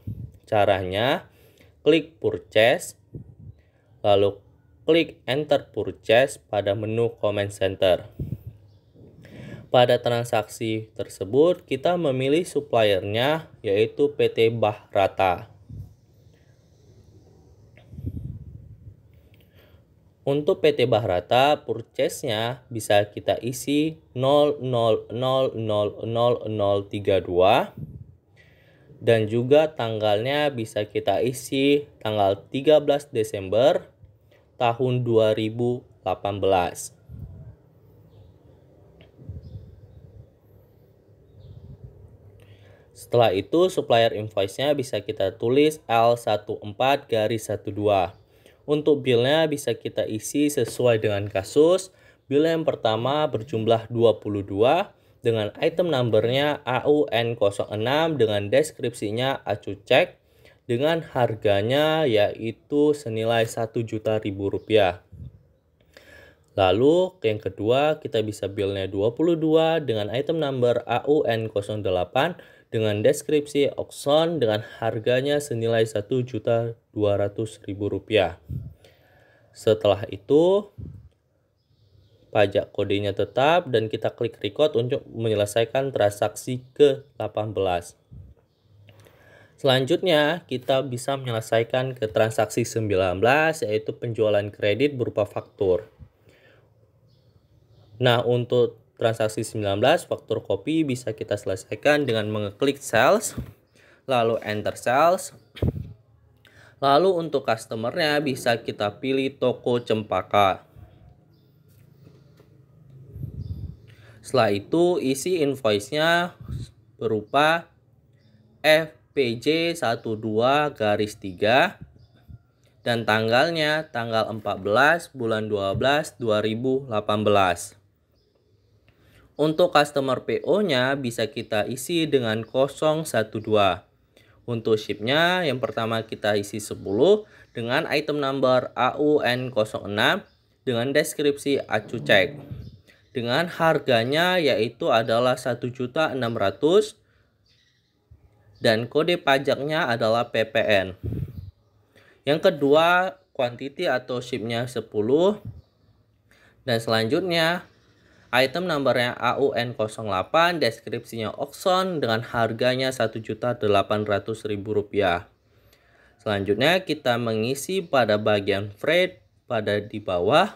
S2: Caranya klik purchase, lalu klik enter purchase pada menu command center. Pada transaksi tersebut kita memilih suppliernya yaitu PT Bahrata. Untuk PT Bahrata, purchase-nya bisa kita isi 00000032 dan juga tanggalnya bisa kita isi tanggal 13 Desember tahun 2018. Setelah itu, supplier invoice-nya bisa kita tulis L14-12. Untuk bill-nya bisa kita isi sesuai dengan kasus. Bill yang pertama berjumlah 22 dengan item number-nya AUN06 dengan deskripsinya acu cek dengan harganya yaitu senilai Rp1.000.000. Lalu yang kedua kita bisa bill-nya 22 dengan item number AUN08 dengan deskripsi Oxon dengan harganya senilai Rp1.200.000. Setelah itu pajak kodenya tetap dan kita klik record untuk menyelesaikan transaksi ke-18. Selanjutnya kita bisa menyelesaikan ke transaksi 19 yaitu penjualan kredit berupa faktur. Nah, untuk transaksi 19 faktur kopi bisa kita selesaikan dengan mengeklik sales, lalu enter sales. Lalu untuk customernya bisa kita pilih toko Cempaka. Setelah itu isi invoice-nya berupa FPJ12-3 dan tanggalnya tanggal 14 bulan 12 2018. Untuk customer PO-nya bisa kita isi dengan 012. Untuk ship-nya yang pertama kita isi 10 dengan item number AUN06 dengan deskripsi acu cek. Dengan harganya yaitu adalah 1.600.000 dan kode pajaknya adalah PPN. Yang kedua, quantity atau ship-nya 10 dan selanjutnya item numbernya AUN08, deskripsinya Oxon dengan harganya Rp1.800.000. Selanjutnya kita mengisi pada bagian freight pada di bawah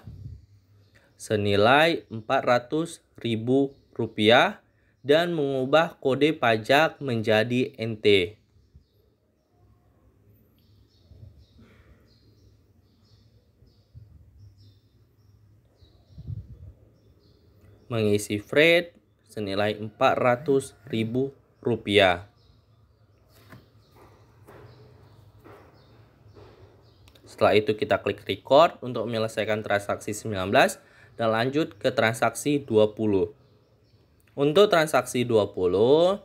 S2: senilai Rp400.000 dan mengubah kode pajak menjadi NT. Mengisi freight senilai Rp400.000. Setelah itu kita klik record untuk menyelesaikan transaksi 19 dan lanjut ke transaksi 20. Untuk transaksi 20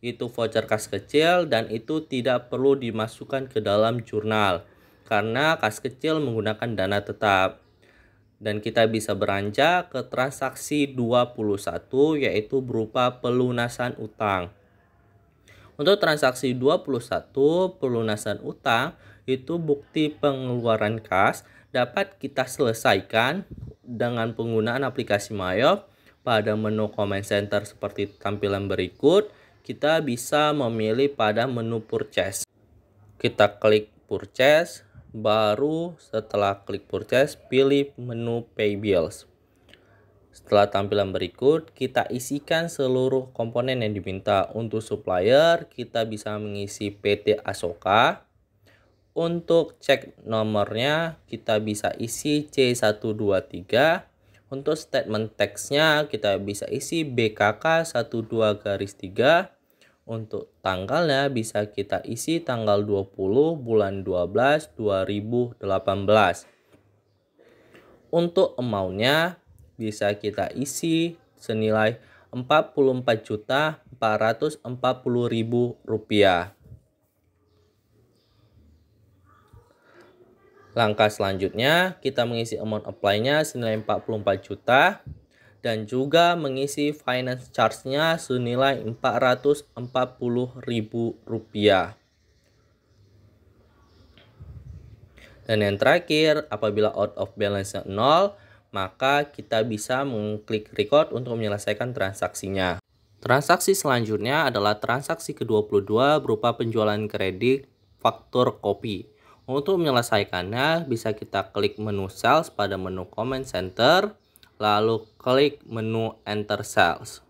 S2: itu voucher kas kecil dan itu tidak perlu dimasukkan ke dalam jurnal karena kas kecil menggunakan dana tetap. Dan kita bisa beranjak ke transaksi 21 yaitu berupa pelunasan utang. Untuk transaksi 21 pelunasan utang itu bukti pengeluaran kas dapat kita selesaikan dengan penggunaan aplikasi Mayop. Pada menu comment center seperti tampilan berikut, kita bisa memilih pada menu purchase. Kita klik purchase. Baru setelah klik purchase, pilih menu pay bills. Setelah tampilan berikut, kita isikan seluruh komponen yang diminta. Untuk supplier, kita bisa mengisi PT Asoka. Untuk cek nomornya, kita bisa isi C123. Untuk statement text-nya, kita bisa isi BKK12-3. Untuk tanggalnya bisa kita isi tanggal 20 bulan 12 2018. Untuk amount-nya bisa kita isi senilai Rp44.440.000. Langkah selanjutnya kita mengisi amount apply-nya senilai 44 juta. Dan juga mengisi finance charge-nya senilai Rp440.000. Dan yang terakhir, apabila out of balance-nya 0, maka kita bisa mengklik record untuk menyelesaikan transaksinya. Transaksi selanjutnya adalah transaksi ke-22 berupa penjualan kredit faktur kopi. Untuk menyelesaikannya, bisa kita klik menu sales pada menu comment center, lalu klik menu enter sales.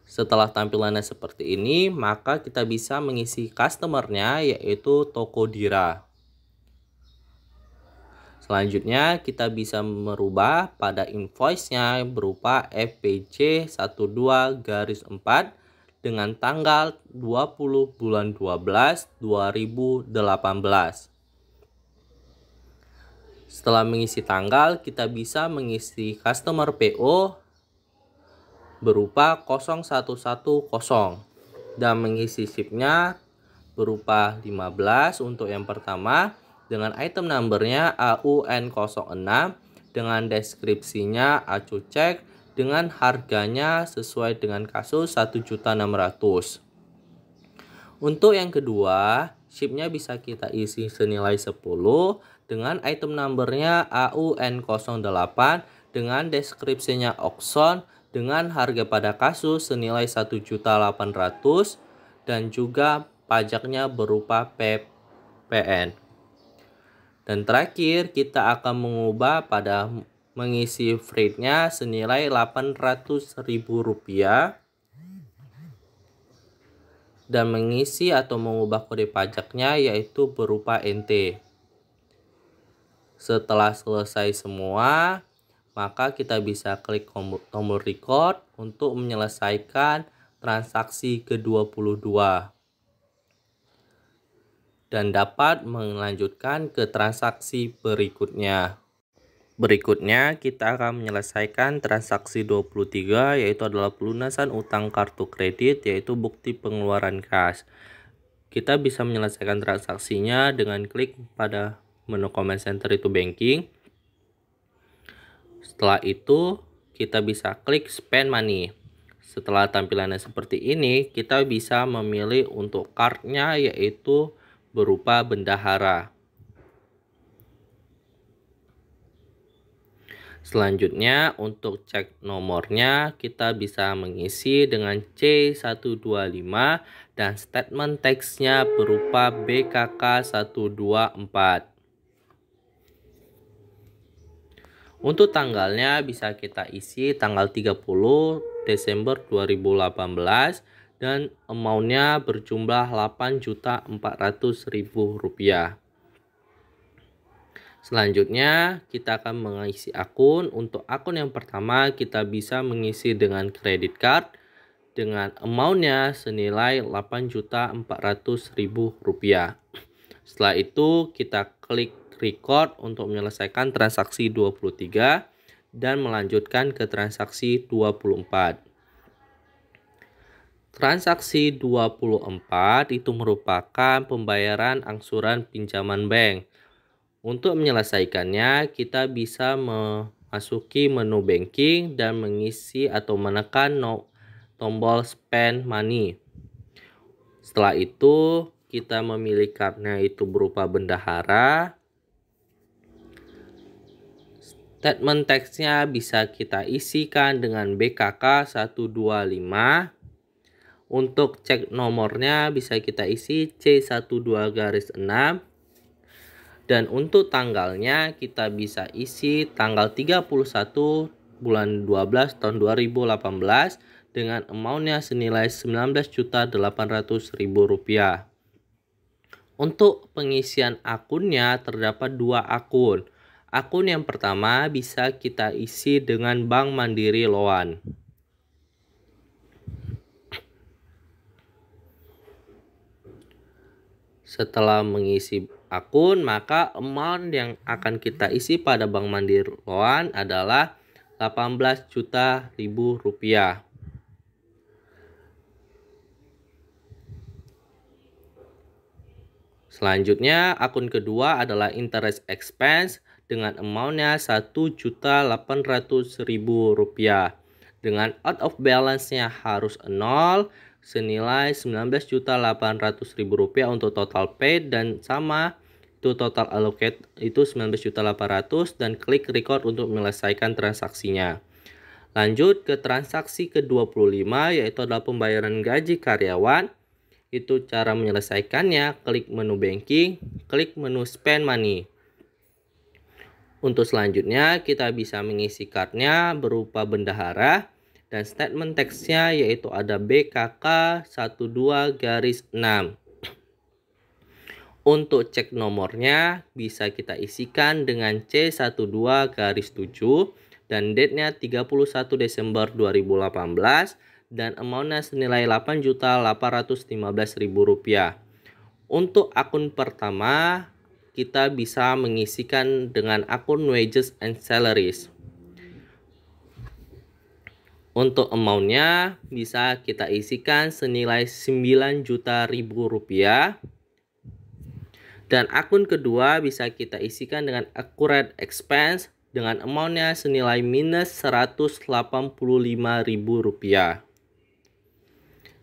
S2: Setelah tampilannya seperti ini, maka kita bisa mengisi customer-nya, yaitu Tokodira. Selanjutnya, kita bisa merubah pada invoice-nya berupa FPC 12-4 dengan tanggal 20 bulan 12 2018. Setelah mengisi tanggal, kita bisa mengisi customer PO berupa 0110 dan mengisi shipnya berupa 15 untuk yang pertama dengan item numbernya AUN06 dengan deskripsinya acu cek dengan harganya sesuai dengan kasus 1.600.000. Untuk yang kedua, shipnya bisa kita isi senilai 10 dengan item numbernya AUN08 dengan deskripsinya auction dengan harga pada kasus senilai 1.800.000 dan juga pajaknya berupa PPN. Dan terakhir, kita akan mengubah pada mengisi freight-nya senilai Rp800.000 dan mengisi atau mengubah kode pajaknya yaitu berupa NT. Setelah selesai semua, maka kita bisa klik tombol record untuk menyelesaikan transaksi ke-22 dan dapat melanjutkan ke transaksi berikutnya. Berikutnya kita akan menyelesaikan transaksi 23 yaitu adalah pelunasan utang kartu kredit yaitu bukti pengeluaran kas. Kita bisa menyelesaikan transaksinya dengan klik pada menu comment center itu banking. Setelah itu, kita bisa klik spend money. Setelah tampilannya seperti ini, kita bisa memilih untuk card-nya yaitu berupa bendahara. Selanjutnya, untuk cek nomornya, kita bisa mengisi dengan C125 dan statement teksnya berupa BKK 124. Untuk tanggalnya bisa kita isi tanggal 30 Desember 2018 dan amount-nya berjumlah Rp8.400.000. Selanjutnya kita akan mengisi akun. Untuk akun yang pertama kita bisa mengisi dengan credit card dengan amount-nya senilai Rp8.400.000. Setelah itu kita klik record untuk menyelesaikan transaksi 23 dan melanjutkan ke transaksi 24. Transaksi 24 itu merupakan pembayaran angsuran pinjaman bank. Untuk menyelesaikannya, kita bisa memasuki menu banking dan mengisi atau menekan tombol spend money. Setelah itu, kita memilih card-nya itu berupa bendahara. Statement teksnya bisa kita isikan dengan BKK 125. Untuk cek nomornya bisa kita isi C12-6. Dan untuk tanggalnya kita bisa isi tanggal 31 bulan 12 tahun 2018 dengan amount-nya senilai Rp19.800.000. Untuk pengisian akunnya terdapat dua akun. Akun yang pertama bisa kita isi dengan Bank Mandiri Loan. Setelah mengisi akun, maka amount yang akan kita isi pada Bank Mandiri Loan adalah Rp18 juta. Selanjutnya, akun kedua adalah interest expense dengan amount-nya Rp1.800.000 dengan out of balance-nya harus 0 senilai Rp19.800.000 untuk total paid dan sama itu total allocate itu 19.800.000 dan klik record untuk menyelesaikan transaksinya. Lanjut ke transaksi ke-25 yaitu adalah pembayaran gaji karyawan. Itu cara menyelesaikannya, klik menu banking, klik menu spend money. Untuk selanjutnya kita bisa mengisi cardnya berupa bendahara dan statement teksnya yaitu ada BKK 12-6. Untuk cek nomornya bisa kita isikan dengan C12-7 dan date-nya 31 Desember 2018 dan amount-nya senilai Rp8.815.000. Untuk akun pertama kita bisa mengisikan dengan akun wages and salaries. Untuk amount-nya bisa kita isikan senilai Rp9 juta. Dan akun kedua bisa kita isikan dengan accurate expense dengan amount-nya senilai minus Rp185.000.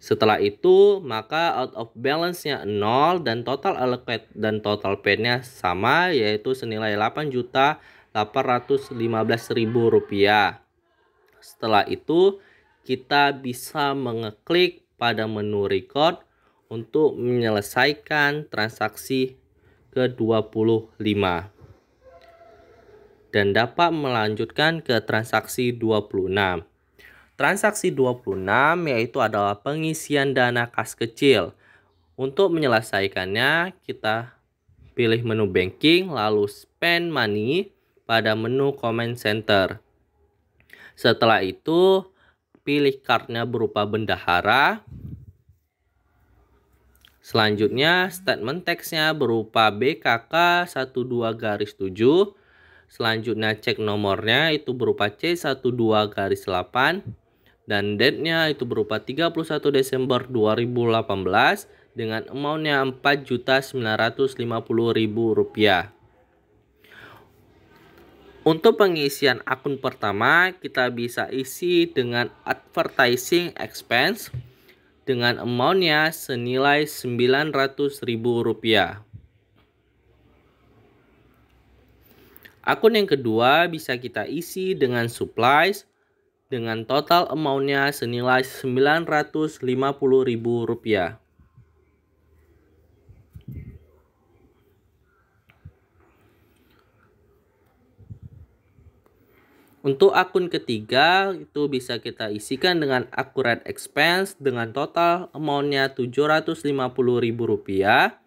S2: Setelah itu, maka out of balance-nya 0 dan total allocate dan total paid-nya sama yaitu senilai Rp8.815.000. Setelah itu, kita bisa mengeklik pada menu record untuk menyelesaikan transaksi ke-25 dan dapat melanjutkan ke transaksi 26. Transaksi 26 yaitu adalah pengisian dana kas kecil. Untuk menyelesaikannya kita pilih menu banking lalu spend money pada menu comment center. Setelah itu pilih cardnya berupa bendahara. Selanjutnya statement teksnya berupa BKK 12-7. Selanjutnya cek nomornya itu berupa C12-8 dan date-nya itu berupa 31 Desember 2018 dengan amount-nya Rp4.950.000. Untuk pengisian akun pertama kita bisa isi dengan advertising expense dengan amount-nya senilai Rp900.000. Akun yang kedua bisa kita isi dengan supplies dengan total amount-nya senilai Rp950.000. Untuk akun ketiga itu bisa kita isikan dengan accurate expense dengan total amount-nya Rp750.000.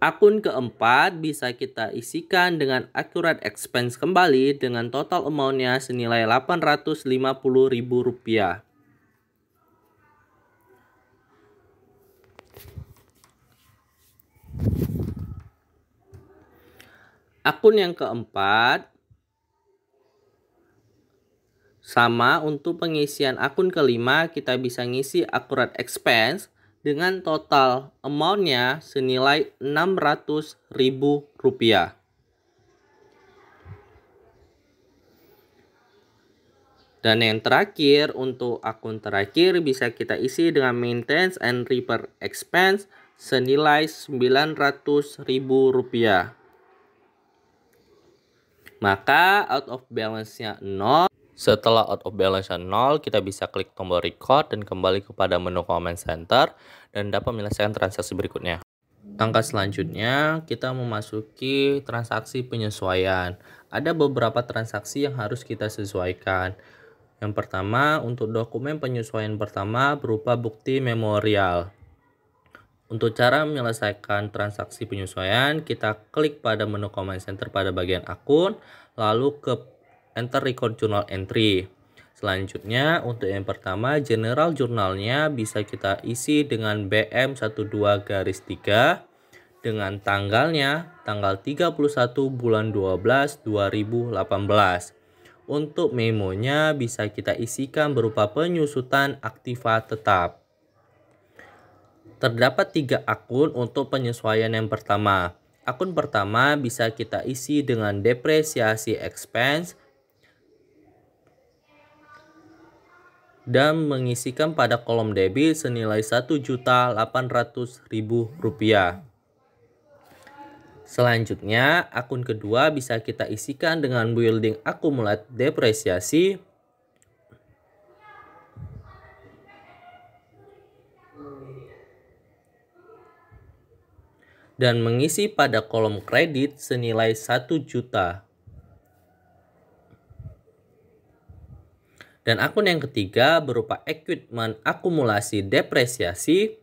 S2: Akun keempat bisa kita isikan dengan accurate expense kembali dengan total amount-nya senilai Rp850.000. Akun yang keempat sama untuk pengisian akun kelima kita bisa ngisi accurate expense dengan total amount-nya senilai Rp600.000. Dan yang terakhir, untuk akun terakhir bisa kita isi dengan maintenance and repair expense senilai Rp900.000. Maka out of balance-nya 0. Setelah out of balance 0, kita bisa klik tombol record dan kembali kepada menu comment center dan dapat menyelesaikan transaksi berikutnya. Langkah selanjutnya, kita memasuki transaksi penyesuaian. Ada beberapa transaksi yang harus kita sesuaikan. Yang pertama, untuk dokumen penyesuaian pertama berupa bukti memorial. Untuk cara menyelesaikan transaksi penyesuaian, kita klik pada menu comment center pada bagian akun, lalu ke enter record journal entry. Selanjutnya untuk yang pertama general jurnalnya bisa kita isi dengan BM12-3 dengan tanggalnya tanggal 31 bulan 12 2018. Untuk memonya bisa kita isikan berupa penyusutan aktiva tetap. Terdapat 3 akun untuk penyesuaian yang pertama. Akun pertama bisa kita isi dengan depresiasi expense dan mengisikan pada kolom debit senilai Rp1.800.000. Selanjutnya, akun kedua bisa kita isikan dengan building accumulate depresiasi dan mengisi pada kolom kredit senilai 1 juta. Dan akun yang ketiga berupa equipment akumulasi depresiasi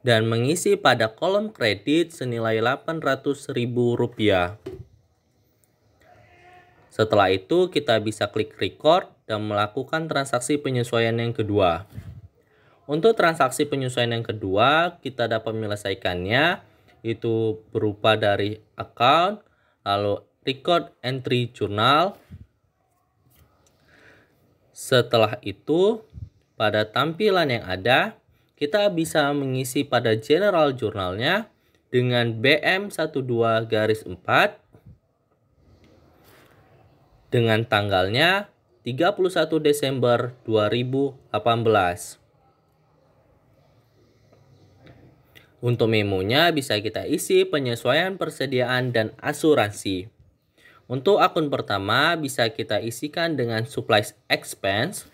S2: dan mengisi pada kolom kredit senilai Rp800.000. Setelah itu kita bisa klik record dan melakukan transaksi penyesuaian yang kedua. Untuk transaksi penyesuaian yang kedua, kita dapat menyelesaikannya itu berupa dari account, lalu record entry journal. Setelah itu, pada tampilan yang ada, kita bisa mengisi pada general jurnalnya dengan BM12-4 dengan tanggalnya 31 Desember 2018. Untuk memonya bisa kita isi penyesuaian persediaan dan asuransi. Untuk akun pertama bisa kita isikan dengan supplies expense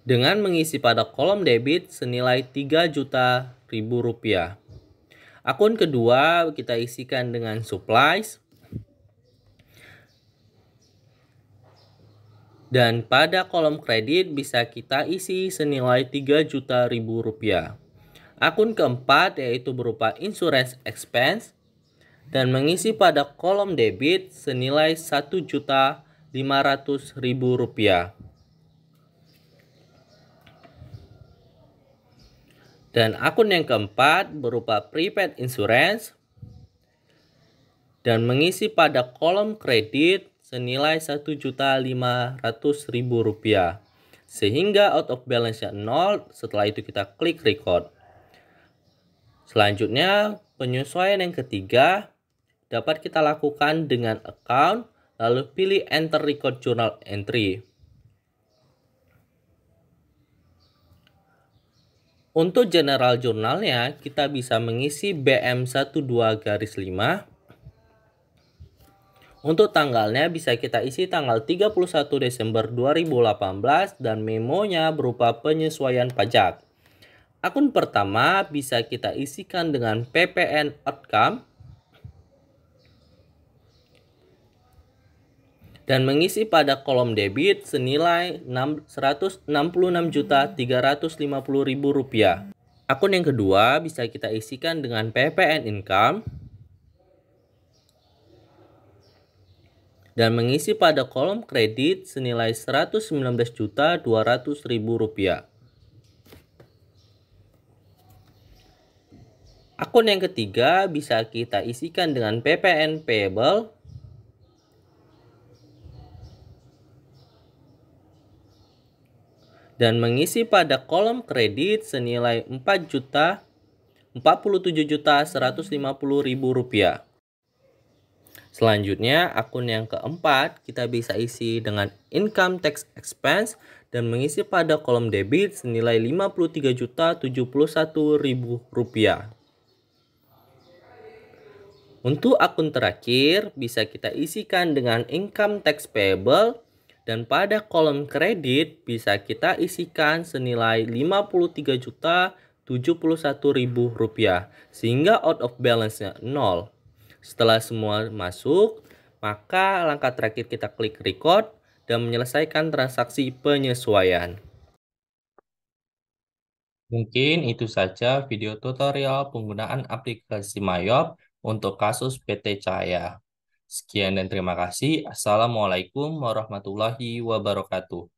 S2: dengan mengisi pada kolom debit senilai Rp3 juta. Akun kedua kita isikan dengan supplies dan pada kolom kredit bisa kita isi senilai Rp3 juta. Akun keempat yaitu berupa insurance expense dan mengisi pada kolom debit senilai Rp1.500.000. Dan akun yang keempat berupa prepaid insurance dan mengisi pada kolom kredit senilai Rp1.500.000 sehingga out of balance-nya 0. Setelah itu kita klik record. Selanjutnya penyesuaian yang ketiga dapat kita lakukan dengan account lalu pilih enter record journal entry. Untuk general jurnalnya kita bisa mengisi BM12-5. Untuk tanggalnya bisa kita isi tanggal 31 Desember 2018 dan memonya berupa penyesuaian pajak. Akun pertama bisa kita isikan dengan PPN outcome dan mengisi pada kolom debit senilai Rp166.350.000. Akun yang kedua bisa kita isikan dengan PPN income dan mengisi pada kolom kredit senilai Rp119.200.000. Akun yang ketiga bisa kita isikan dengan PPN payable dan mengisi pada kolom kredit senilai Rp47.150.000. Selanjutnya, akun yang keempat kita bisa isi dengan income tax expense dan mengisi pada kolom debit senilai Rp53.071.000. Untuk akun terakhir bisa kita isikan dengan income tax payable dan pada kolom kredit bisa kita isikan senilai Rp53.071.000 sehingga out of balance-nya 0. Setelah semua masuk, maka langkah terakhir kita klik record dan menyelesaikan transaksi penyesuaian. Mungkin itu saja video tutorial penggunaan aplikasi Mayop untuk kasus PT Cahaya. Sekian dan terima kasih. Assalamualaikum warahmatullahi wabarakatuh.